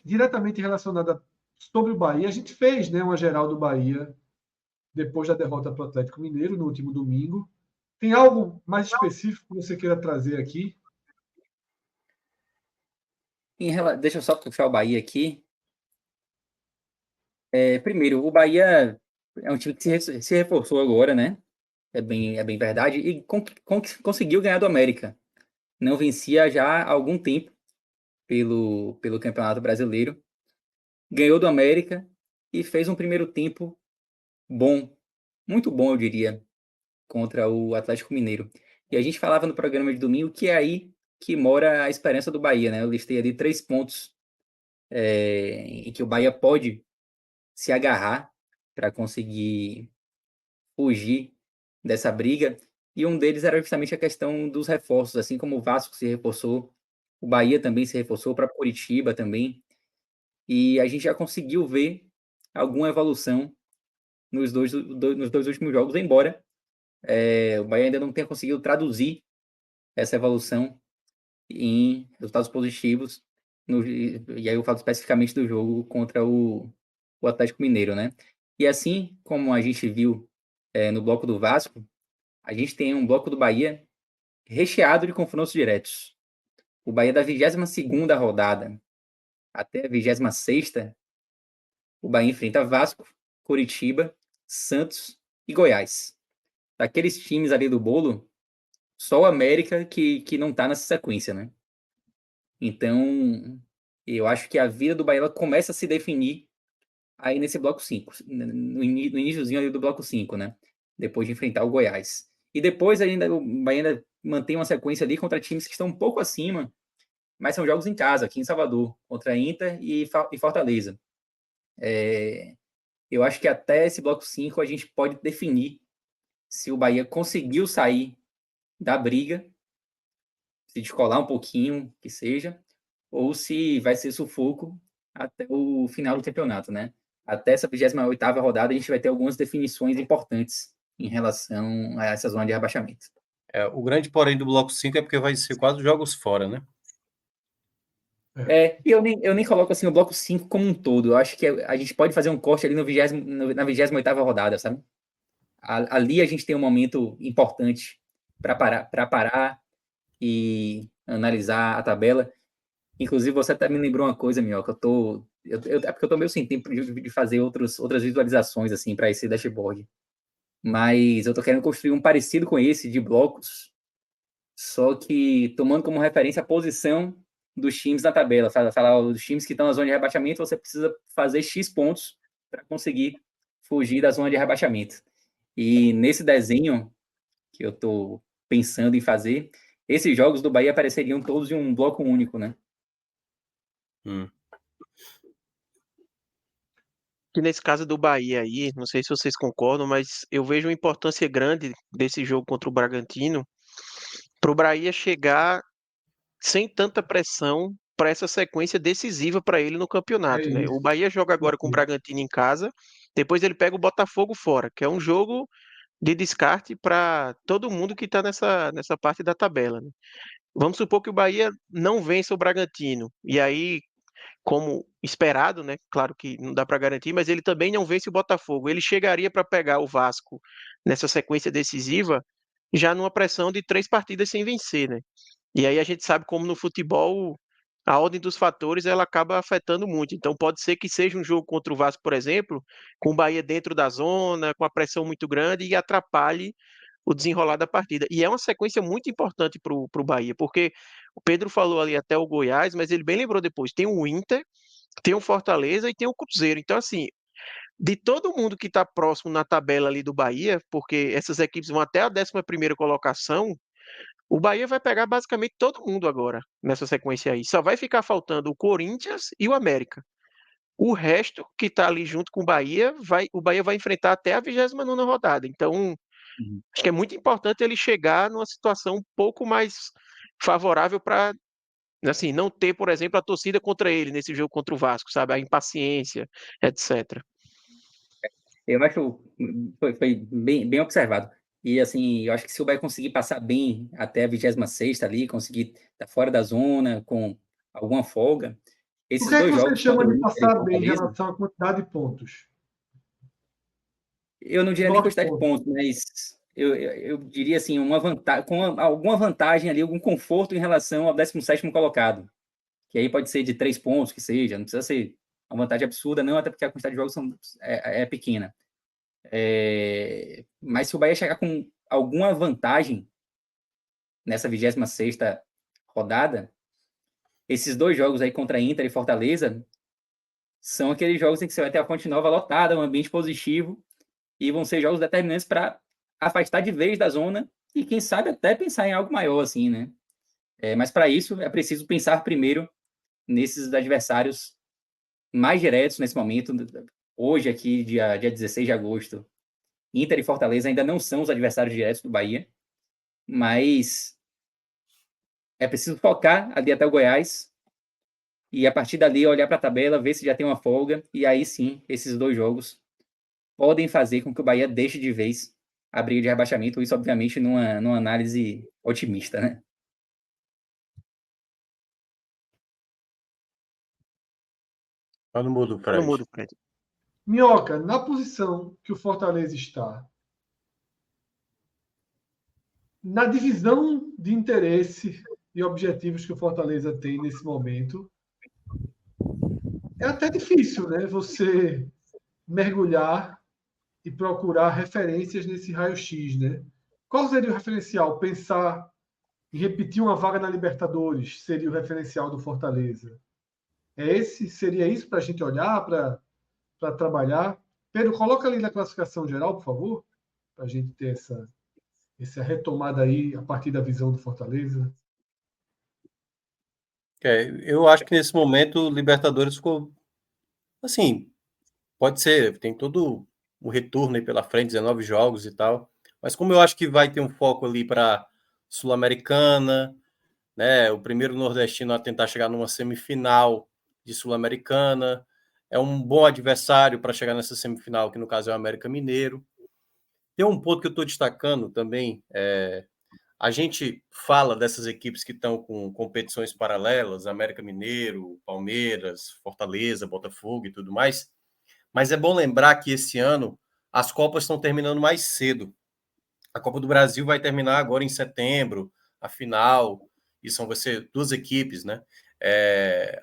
diretamente relacionada sobre o Bahia? A gente fez, né, uma geral do Bahia depois da derrota para o Atlético Mineiro no último domingo. Tem algo mais específico que você queira trazer aqui? Deixa eu só puxar o Bahia aqui. Primeiro, o Bahia é um time que se reforçou agora, né? É bem verdade. E conseguiu ganhar do América. Não vencia já há algum tempo pelo Campeonato Brasileiro. Ganhou do América e fez um primeiro tempo bom. Muito bom, eu diria, contra o Atlético Mineiro. E a gente falava no programa de domingo que é aí que mora a esperança do Bahia, né? Eu listei ali 3 pontos em que o Bahia pode se agarrar para conseguir fugir dessa briga. E um deles era justamente a questão dos reforços. Assim como o Vasco se reforçou, o Bahia também se reforçou, para Curitiba também. E a gente já conseguiu ver alguma evolução nos dois últimos jogos, embora o Bahia ainda não tenha conseguido traduzir essa evolução em resultados positivos. E aí eu falo especificamente do jogo contra o Atlético Mineiro, né? E assim como a gente viu no bloco do Vasco, a gente tem um bloco do Bahia recheado de confrontos diretos. O Bahia da 22ª rodada até a 26ª, o Bahia enfrenta Vasco, Curitiba, Santos e Goiás. Daqueles times ali do bolo, só o América que não tá nessa sequência, né? Então, eu acho que a vida do Bahia começa a se definir aí nesse bloco 5, no iníciozinho ali do bloco 5, né? Depois de enfrentar o Goiás. E depois o Bahia ainda mantém uma sequência ali contra times que estão um pouco acima, mas são jogos em casa, aqui em Salvador, contra Inter e Fortaleza. Eu acho que até esse bloco 5 a gente pode definir se o Bahia conseguiu sair da briga, se descolar um pouquinho, que seja, ou se vai ser sufoco até o final do campeonato, né? Até essa 28ª rodada, a gente vai ter algumas definições importantes em relação a essa zona de rebaixamento. O grande porém do bloco 5 é porque vai ser 4 jogos fora, né? E eu nem coloco assim o bloco 5 como um todo. Eu acho que a gente pode fazer um corte ali na 28ª rodada, sabe? Ali a gente tem um momento importante para parar e analisar a tabela. Inclusive, você até me lembrou uma coisa, Minhoca. É porque eu tô meio sem tempo de fazer outras visualizações assim para esse dashboard. Mas eu tô querendo construir um parecido com esse de blocos, só que tomando como referência a posição dos times na tabela. Falar os times que estão na zona de rebaixamento, você precisa fazer X pontos para conseguir fugir da zona de rebaixamento. E nesse desenho que eu tô pensando em fazer, esses jogos do Bahia apareceriam todos em um bloco único, né? Que nesse caso do Bahia aí, não sei se vocês concordam, mas eu vejo uma importância grande desse jogo contra o Bragantino para o Bahia chegar sem tanta pressão para essa sequência decisiva para ele no campeonato, né? O Bahia joga agora com o Bragantino em casa, depois ele pega o Botafogo fora, que é um jogo de descarte para todo mundo que está nessa parte da tabela, né? Vamos supor que o Bahia não vença o Bragantino, e aí, como esperado, né? Claro que não dá para garantir, mas ele também não vence o Botafogo. Ele chegaria para pegar o Vasco nessa sequência decisiva, já numa pressão de 3 partidas sem vencer, né? E aí a gente sabe como no futebol a ordem dos fatores ela acaba afetando muito. Então pode ser que seja um jogo contra o Vasco, por exemplo, com o Bahia dentro da zona, com a pressão muito grande e atrapalhe o desenrolar da partida. E é uma sequência muito importante para o Bahia, porque o Pedro falou ali até o Goiás, mas ele bem lembrou depois, tem o Inter, tem o Fortaleza e tem o Cruzeiro. Então, assim, de todo mundo que está próximo na tabela ali do Bahia, porque essas equipes vão até a 11ª colocação, o Bahia vai pegar basicamente todo mundo agora, nessa sequência aí. Só vai ficar faltando o Corinthians e o América. O resto que está ali junto com o Bahia vai enfrentar até a 29ª rodada. Então, acho que é muito importante ele chegar numa situação um pouco mais favorável para, assim, não ter, por exemplo, a torcida contra ele nesse jogo contra o Vasco, sabe? A impaciência, etc. Eu acho foi bem observado. E assim, eu acho que se o Bahia conseguir passar bem até a 26ª ali, conseguir estar fora da zona com alguma folga, O esses que é que dois você jogos chama contra o de Inter e passar bem em Fortaleza, relação à quantidade de pontos? eu não diria nem 9 quantidade de pontos. pontos, mas eu diria assim, uma vantagem, com alguma vantagem ali, algum conforto em relação ao 17º colocado. Que aí pode ser de 3 pontos, que seja, não precisa ser uma vantagem absurda, não, até porque a quantidade de jogos é pequena. Mas se o Bahia chegar com alguma vantagem nessa 26ª rodada, esses dois jogos aí contra Inter e Fortaleza são aqueles jogos em que você vai ter a Fonte Nova lotada, um ambiente positivo, e vão ser jogos determinantes para afastar de vez da zona e, quem sabe, até pensar em algo maior, assim, né? Mas para isso é preciso pensar primeiro nesses adversários mais diretos nesse momento. Hoje, aqui, dia 16 de agosto, Inter e Fortaleza ainda não são os adversários diretos do Bahia, mas é preciso focar ali até o Goiás e, a partir dali, olhar para a tabela, ver se já tem uma folga, e aí sim, esses dois jogos podem fazer com que o Bahia deixe de vez a briga de rebaixamento, isso, obviamente, numa análise otimista, né? Tá no mudo, Não Fred. muda, Fred. Minhoca, na posição que o Fortaleza está, na divisão de interesse e objetivos que o Fortaleza tem nesse momento, é até difícil, né? Você mergulhar e procurar referências nesse raio-x, né? Qual seria o referencial? Pensar em repetir uma vaga na Libertadores seria o referencial do Fortaleza. Seria isso para a gente olhar, para trabalhar? Pedro, coloca ali na classificação geral, por favor, para a gente ter essa retomada aí a partir da visão do Fortaleza. Eu acho que nesse momento o Libertadores ficou assim, pode ser, tem todo o retorno aí pela frente, 19 jogos e tal, Mas como eu acho que vai ter um foco ali para Sul-Americana, né? O primeiro nordestino a tentar chegar numa semifinal de Sul-Americana, é um bom adversário para chegar nessa semifinal, que no caso é o América Mineiro. Tem um ponto que eu estou destacando também, a gente fala dessas equipes que estão com competições paralelas, América Mineiro, Palmeiras, Fortaleza, Botafogo e tudo mais, mas é bom lembrar que esse ano as Copas estão terminando mais cedo. A Copa do Brasil vai terminar agora em setembro, a final, e vai ser duas equipes, né?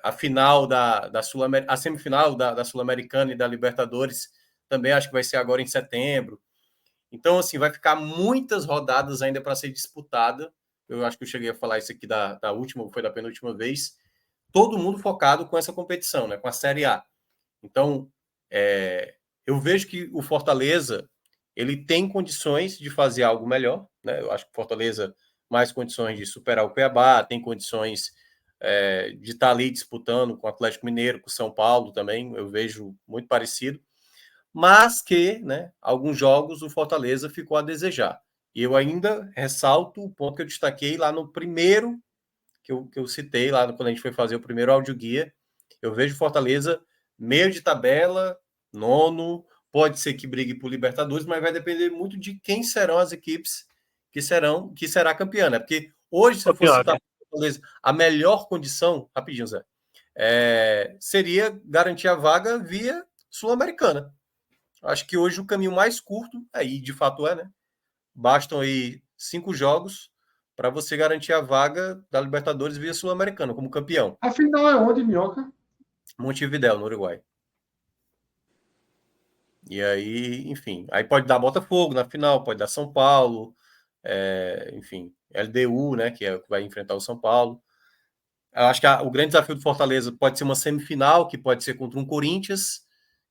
A final a semifinal da Sul-Americana e da Libertadores também acho que vai ser agora em setembro. Então, assim, vai ficar muitas rodadas ainda para ser disputada. Eu acho que eu cheguei a falar isso aqui da última, foi da penúltima vez. Todo mundo focado com essa competição, né? Com a Série A. Então, eu vejo que o Fortaleza ele tem condições de fazer algo melhor, né? Eu acho que o Fortaleza mais condições de superar o Cuiabá, tem condições de estar ali disputando com o Atlético Mineiro, com o São Paulo também, eu vejo muito parecido, mas que, né, alguns jogos o Fortaleza ficou a desejar. E eu ainda ressalto o ponto que eu destaquei lá no primeiro, que eu citei lá quando a gente foi fazer o primeiro audioguia. Eu vejo Fortaleza meio de tabela, nono, pode ser que brigue por Libertadores, mas vai depender muito de quem serão as equipes que será campeã, né? Porque hoje, se eu fosse citar Fortaleza, a melhor condição, rapidinho, Zé, seria garantir a vaga via Sul-Americana. Acho que hoje o caminho mais curto, aí de fato né? Bastam aí 5 jogos para você garantir a vaga da Libertadores via Sul-Americana como campeão. A final é onde, Minhoca? Montevidéu, no Uruguai. E aí, enfim, aí pode dar Botafogo na final, pode dar São Paulo, enfim, LDU, né, que vai enfrentar o São Paulo. Eu acho que o grande desafio do Fortaleza pode ser uma semifinal, que pode ser contra um Corinthians,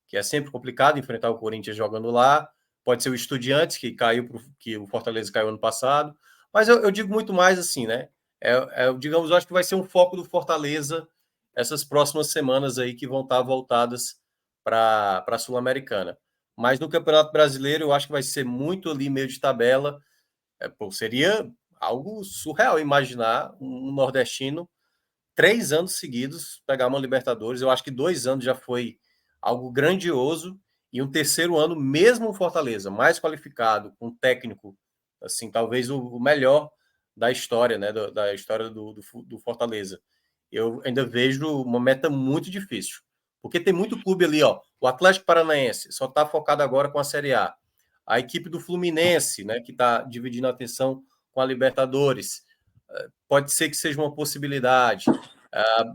que é sempre complicado enfrentar o Corinthians jogando lá. Pode ser o Estudiantes, que o Fortaleza caiu ano passado. Mas eu digo muito mais assim, né? Digamos, eu acho que vai ser um foco do Fortaleza essas próximas semanas aí que vão estar voltadas para a Sul-Americana. Mas no Campeonato Brasileiro, eu acho que vai ser muito ali meio de tabela. Seria algo surreal imaginar um nordestino 3 anos seguidos pegar uma Libertadores. Eu acho que 2 anos já foi algo grandioso e um terceiro ano, mesmo o Fortaleza, mais qualificado, com um técnico, assim, talvez o melhor da história, né, da história do Fortaleza. Eu ainda vejo uma meta muito difícil, porque tem muito clube ali, ó. O Atlético Paranaense só está focado agora com a Série A. A equipe do Fluminense, né, que está dividindo a atenção com a Libertadores, pode ser que seja uma possibilidade.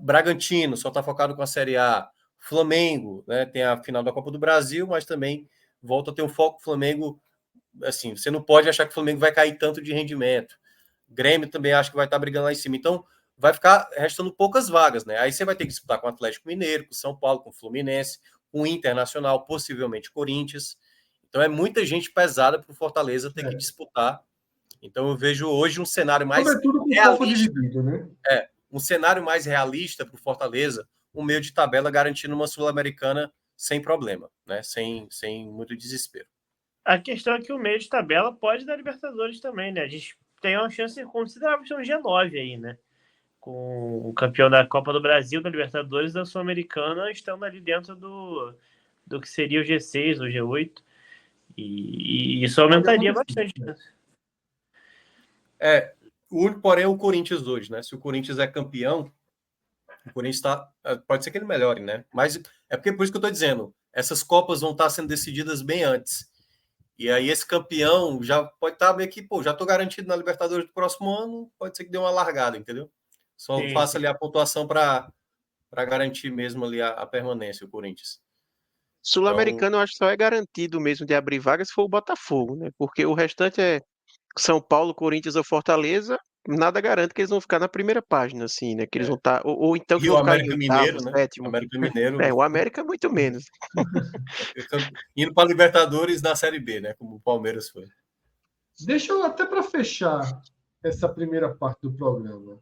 Bragantino só está focado com a Série A. Flamengo, né, tem a final da Copa do Brasil, mas também volta a ter um foco. Flamengo, assim, você não pode achar que o Flamengo vai cair tanto de rendimento. Grêmio também acho que vai estar brigando lá em cima. Então, vai ficar restando poucas vagas, né? Aí você vai ter que disputar com o Atlético Mineiro, com o São Paulo, com o Fluminense, com o Internacional, possivelmente Corinthians. Então, é muita gente pesada para o Fortaleza ter que disputar. Então, eu vejo hoje um cenário mais Sobretudo com realista. foco dividido, né? Um cenário mais realista para o Fortaleza, um meio de tabela garantindo uma Sul-Americana sem problema, né? Sem muito desespero. A questão é que o meio de tabela pode dar Libertadores também, né? A gente tem uma chance considerável de ter um G9 aí, né? Com o campeão da Copa do Brasil, da Libertadores e da Sul-Americana estando ali dentro do que seria o G6 ou G8. E isso aumentaria bastante. Né? O único, porém, é o Corinthians hoje, né? Se o Corinthians é campeão, o Corinthians pode ser que ele melhore, né? Mas é porque por isso que eu estou dizendo, essas Copas vão estar sendo decididas bem antes. E aí esse campeão já pode estar meio que, já estou garantido na Libertadores do próximo ano, pode ser que dê uma largada, entendeu? Só faça ali a pontuação para garantir mesmo ali a permanência, o Corinthians. Sul-Americano, eu acho que só é garantido mesmo de abrir vagas se for o Botafogo, né? Porque o restante é São Paulo, Corinthians ou Fortaleza, nada garante que eles vão ficar na primeira página, assim, né? Que eles vão estar, ou então que E vão o ficar em América oitavo, Mineiro, né? sétimo. América Mineiro. O América muito menos. Indo para a Libertadores na Série B, né? Como o Palmeiras foi. Deixa eu até para fechar essa primeira parte do programa.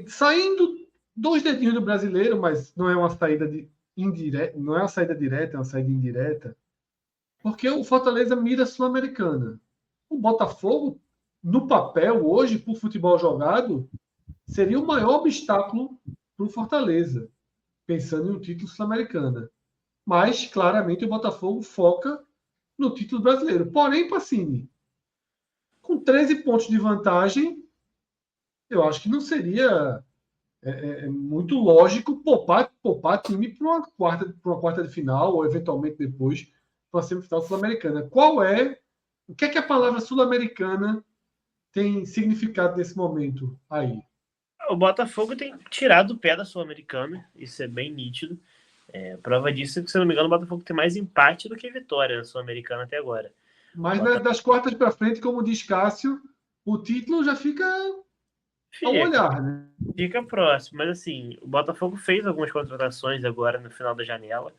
Saindo 2 dedinhos do brasileiro, mas não é uma saída indireta, não é uma saída direta, é uma saída indireta. Porque o Fortaleza mira a Sul-Americana. O Botafogo, no papel, hoje, por futebol jogado, seria o maior obstáculo para o Fortaleza, pensando em um título sul-americana. Mas, claramente, o Botafogo foca no título brasileiro. Porém, Pacini, com 13 pontos de vantagem, eu acho que não seria muito lógico poupar time para uma quarta de final, ou eventualmente depois para uma semifinal sul-americana. O que é que a palavra sul-americana tem significado nesse momento aí? O Botafogo tem tirado o pé da Sul-Americana, isso é bem nítido. Prova disso é que, se eu não me engano, o Botafogo tem mais empate do que vitória na Sul-Americana até agora. Mas das quartas para frente, como diz Cássio, o título já fica ao olhar, né? Fica próximo, mas assim, o Botafogo fez algumas contratações agora no final da janela,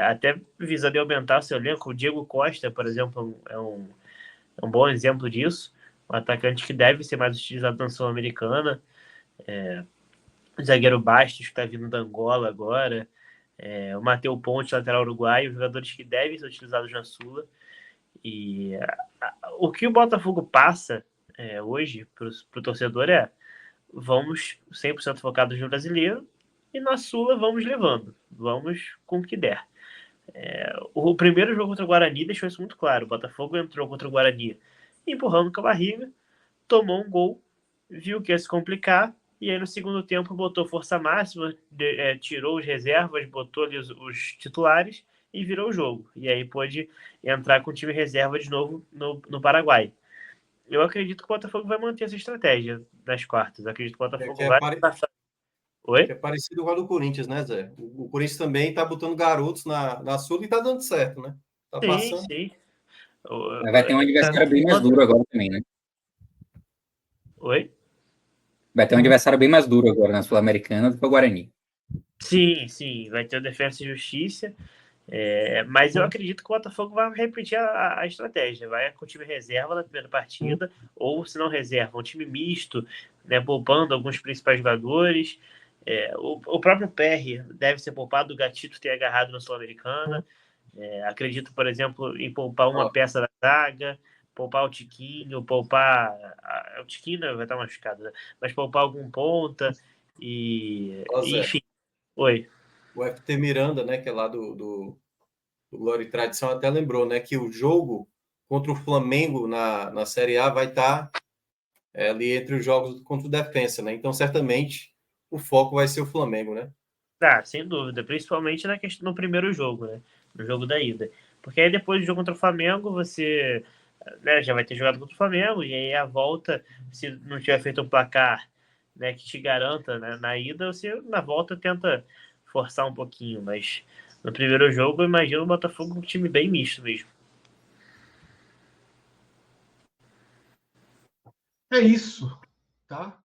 até visando aumentar o seu elenco. O Diego Costa, por exemplo, é um bom exemplo disso, um atacante que deve ser mais utilizado na Sul-Americana. O zagueiro Bastos, que está vindo da Angola agora, o Matheus Ponte, lateral uruguaio, jogadores que devem ser utilizados na Sula. E o que o Botafogo passa hoje para o torcedor vamos 100% focados no brasileiro, e na Sula vamos levando, vamos com o que der. O primeiro jogo contra o Guarani deixou isso muito claro. O Botafogo entrou contra o Guarani empurrando com a barriga, tomou um gol, viu que ia se complicar, e aí no segundo tempo botou força máxima, tirou os reservas, botou ali os titulares e virou o jogo. E aí pôde entrar com o time reserva de novo no Paraguai. Eu acredito que o Botafogo vai manter essa estratégia nas quartas. Eu acredito que o Botafogo vai passar. Oi? É parecido com a do Corinthians, né, Zé? O Corinthians também tá botando garotos na Sul e tá dando certo, né? Tá Sim, passando. sim. Vai ter um adversário bem mais duro agora também, né? Oi? Vai ter um adversário bem mais duro agora na Sul-Americana do que o Guarani. Sim, sim. Vai ter o Defensa e Justiça. Mas eu acredito que o Botafogo vai repetir a estratégia. Vai com o time reserva na primeira partida, ou se não reserva, um time misto, né, poupando alguns principais jogadores. O próprio PR deve ser poupado, o Gatito ter agarrado na Sul-Americana. Acredito, por exemplo, em poupar uma peça da zaga, poupar o Tiquinho, poupar. O Tiquinho vai estar machucado, né? Mas poupar algum ponta e. Enfim. Oi. O FT Miranda, né, que é lá do Glória e Tradição, até lembrou, né, que o jogo contra o Flamengo na Série A vai estar ali entre os jogos contra o Defensa, né? Então, certamente, o foco vai ser o Flamengo, né? Sem dúvida. Principalmente no primeiro jogo, né? No jogo da ida. Porque aí depois do jogo contra o Flamengo, você, né, já vai ter jogado contra o Flamengo, e aí a volta, se não tiver feito um placar, né, que te garanta, né, na ida, você na volta tenta forçar um pouquinho. Mas no primeiro jogo, eu imagino o Botafogo um time bem misto mesmo. É isso, tá?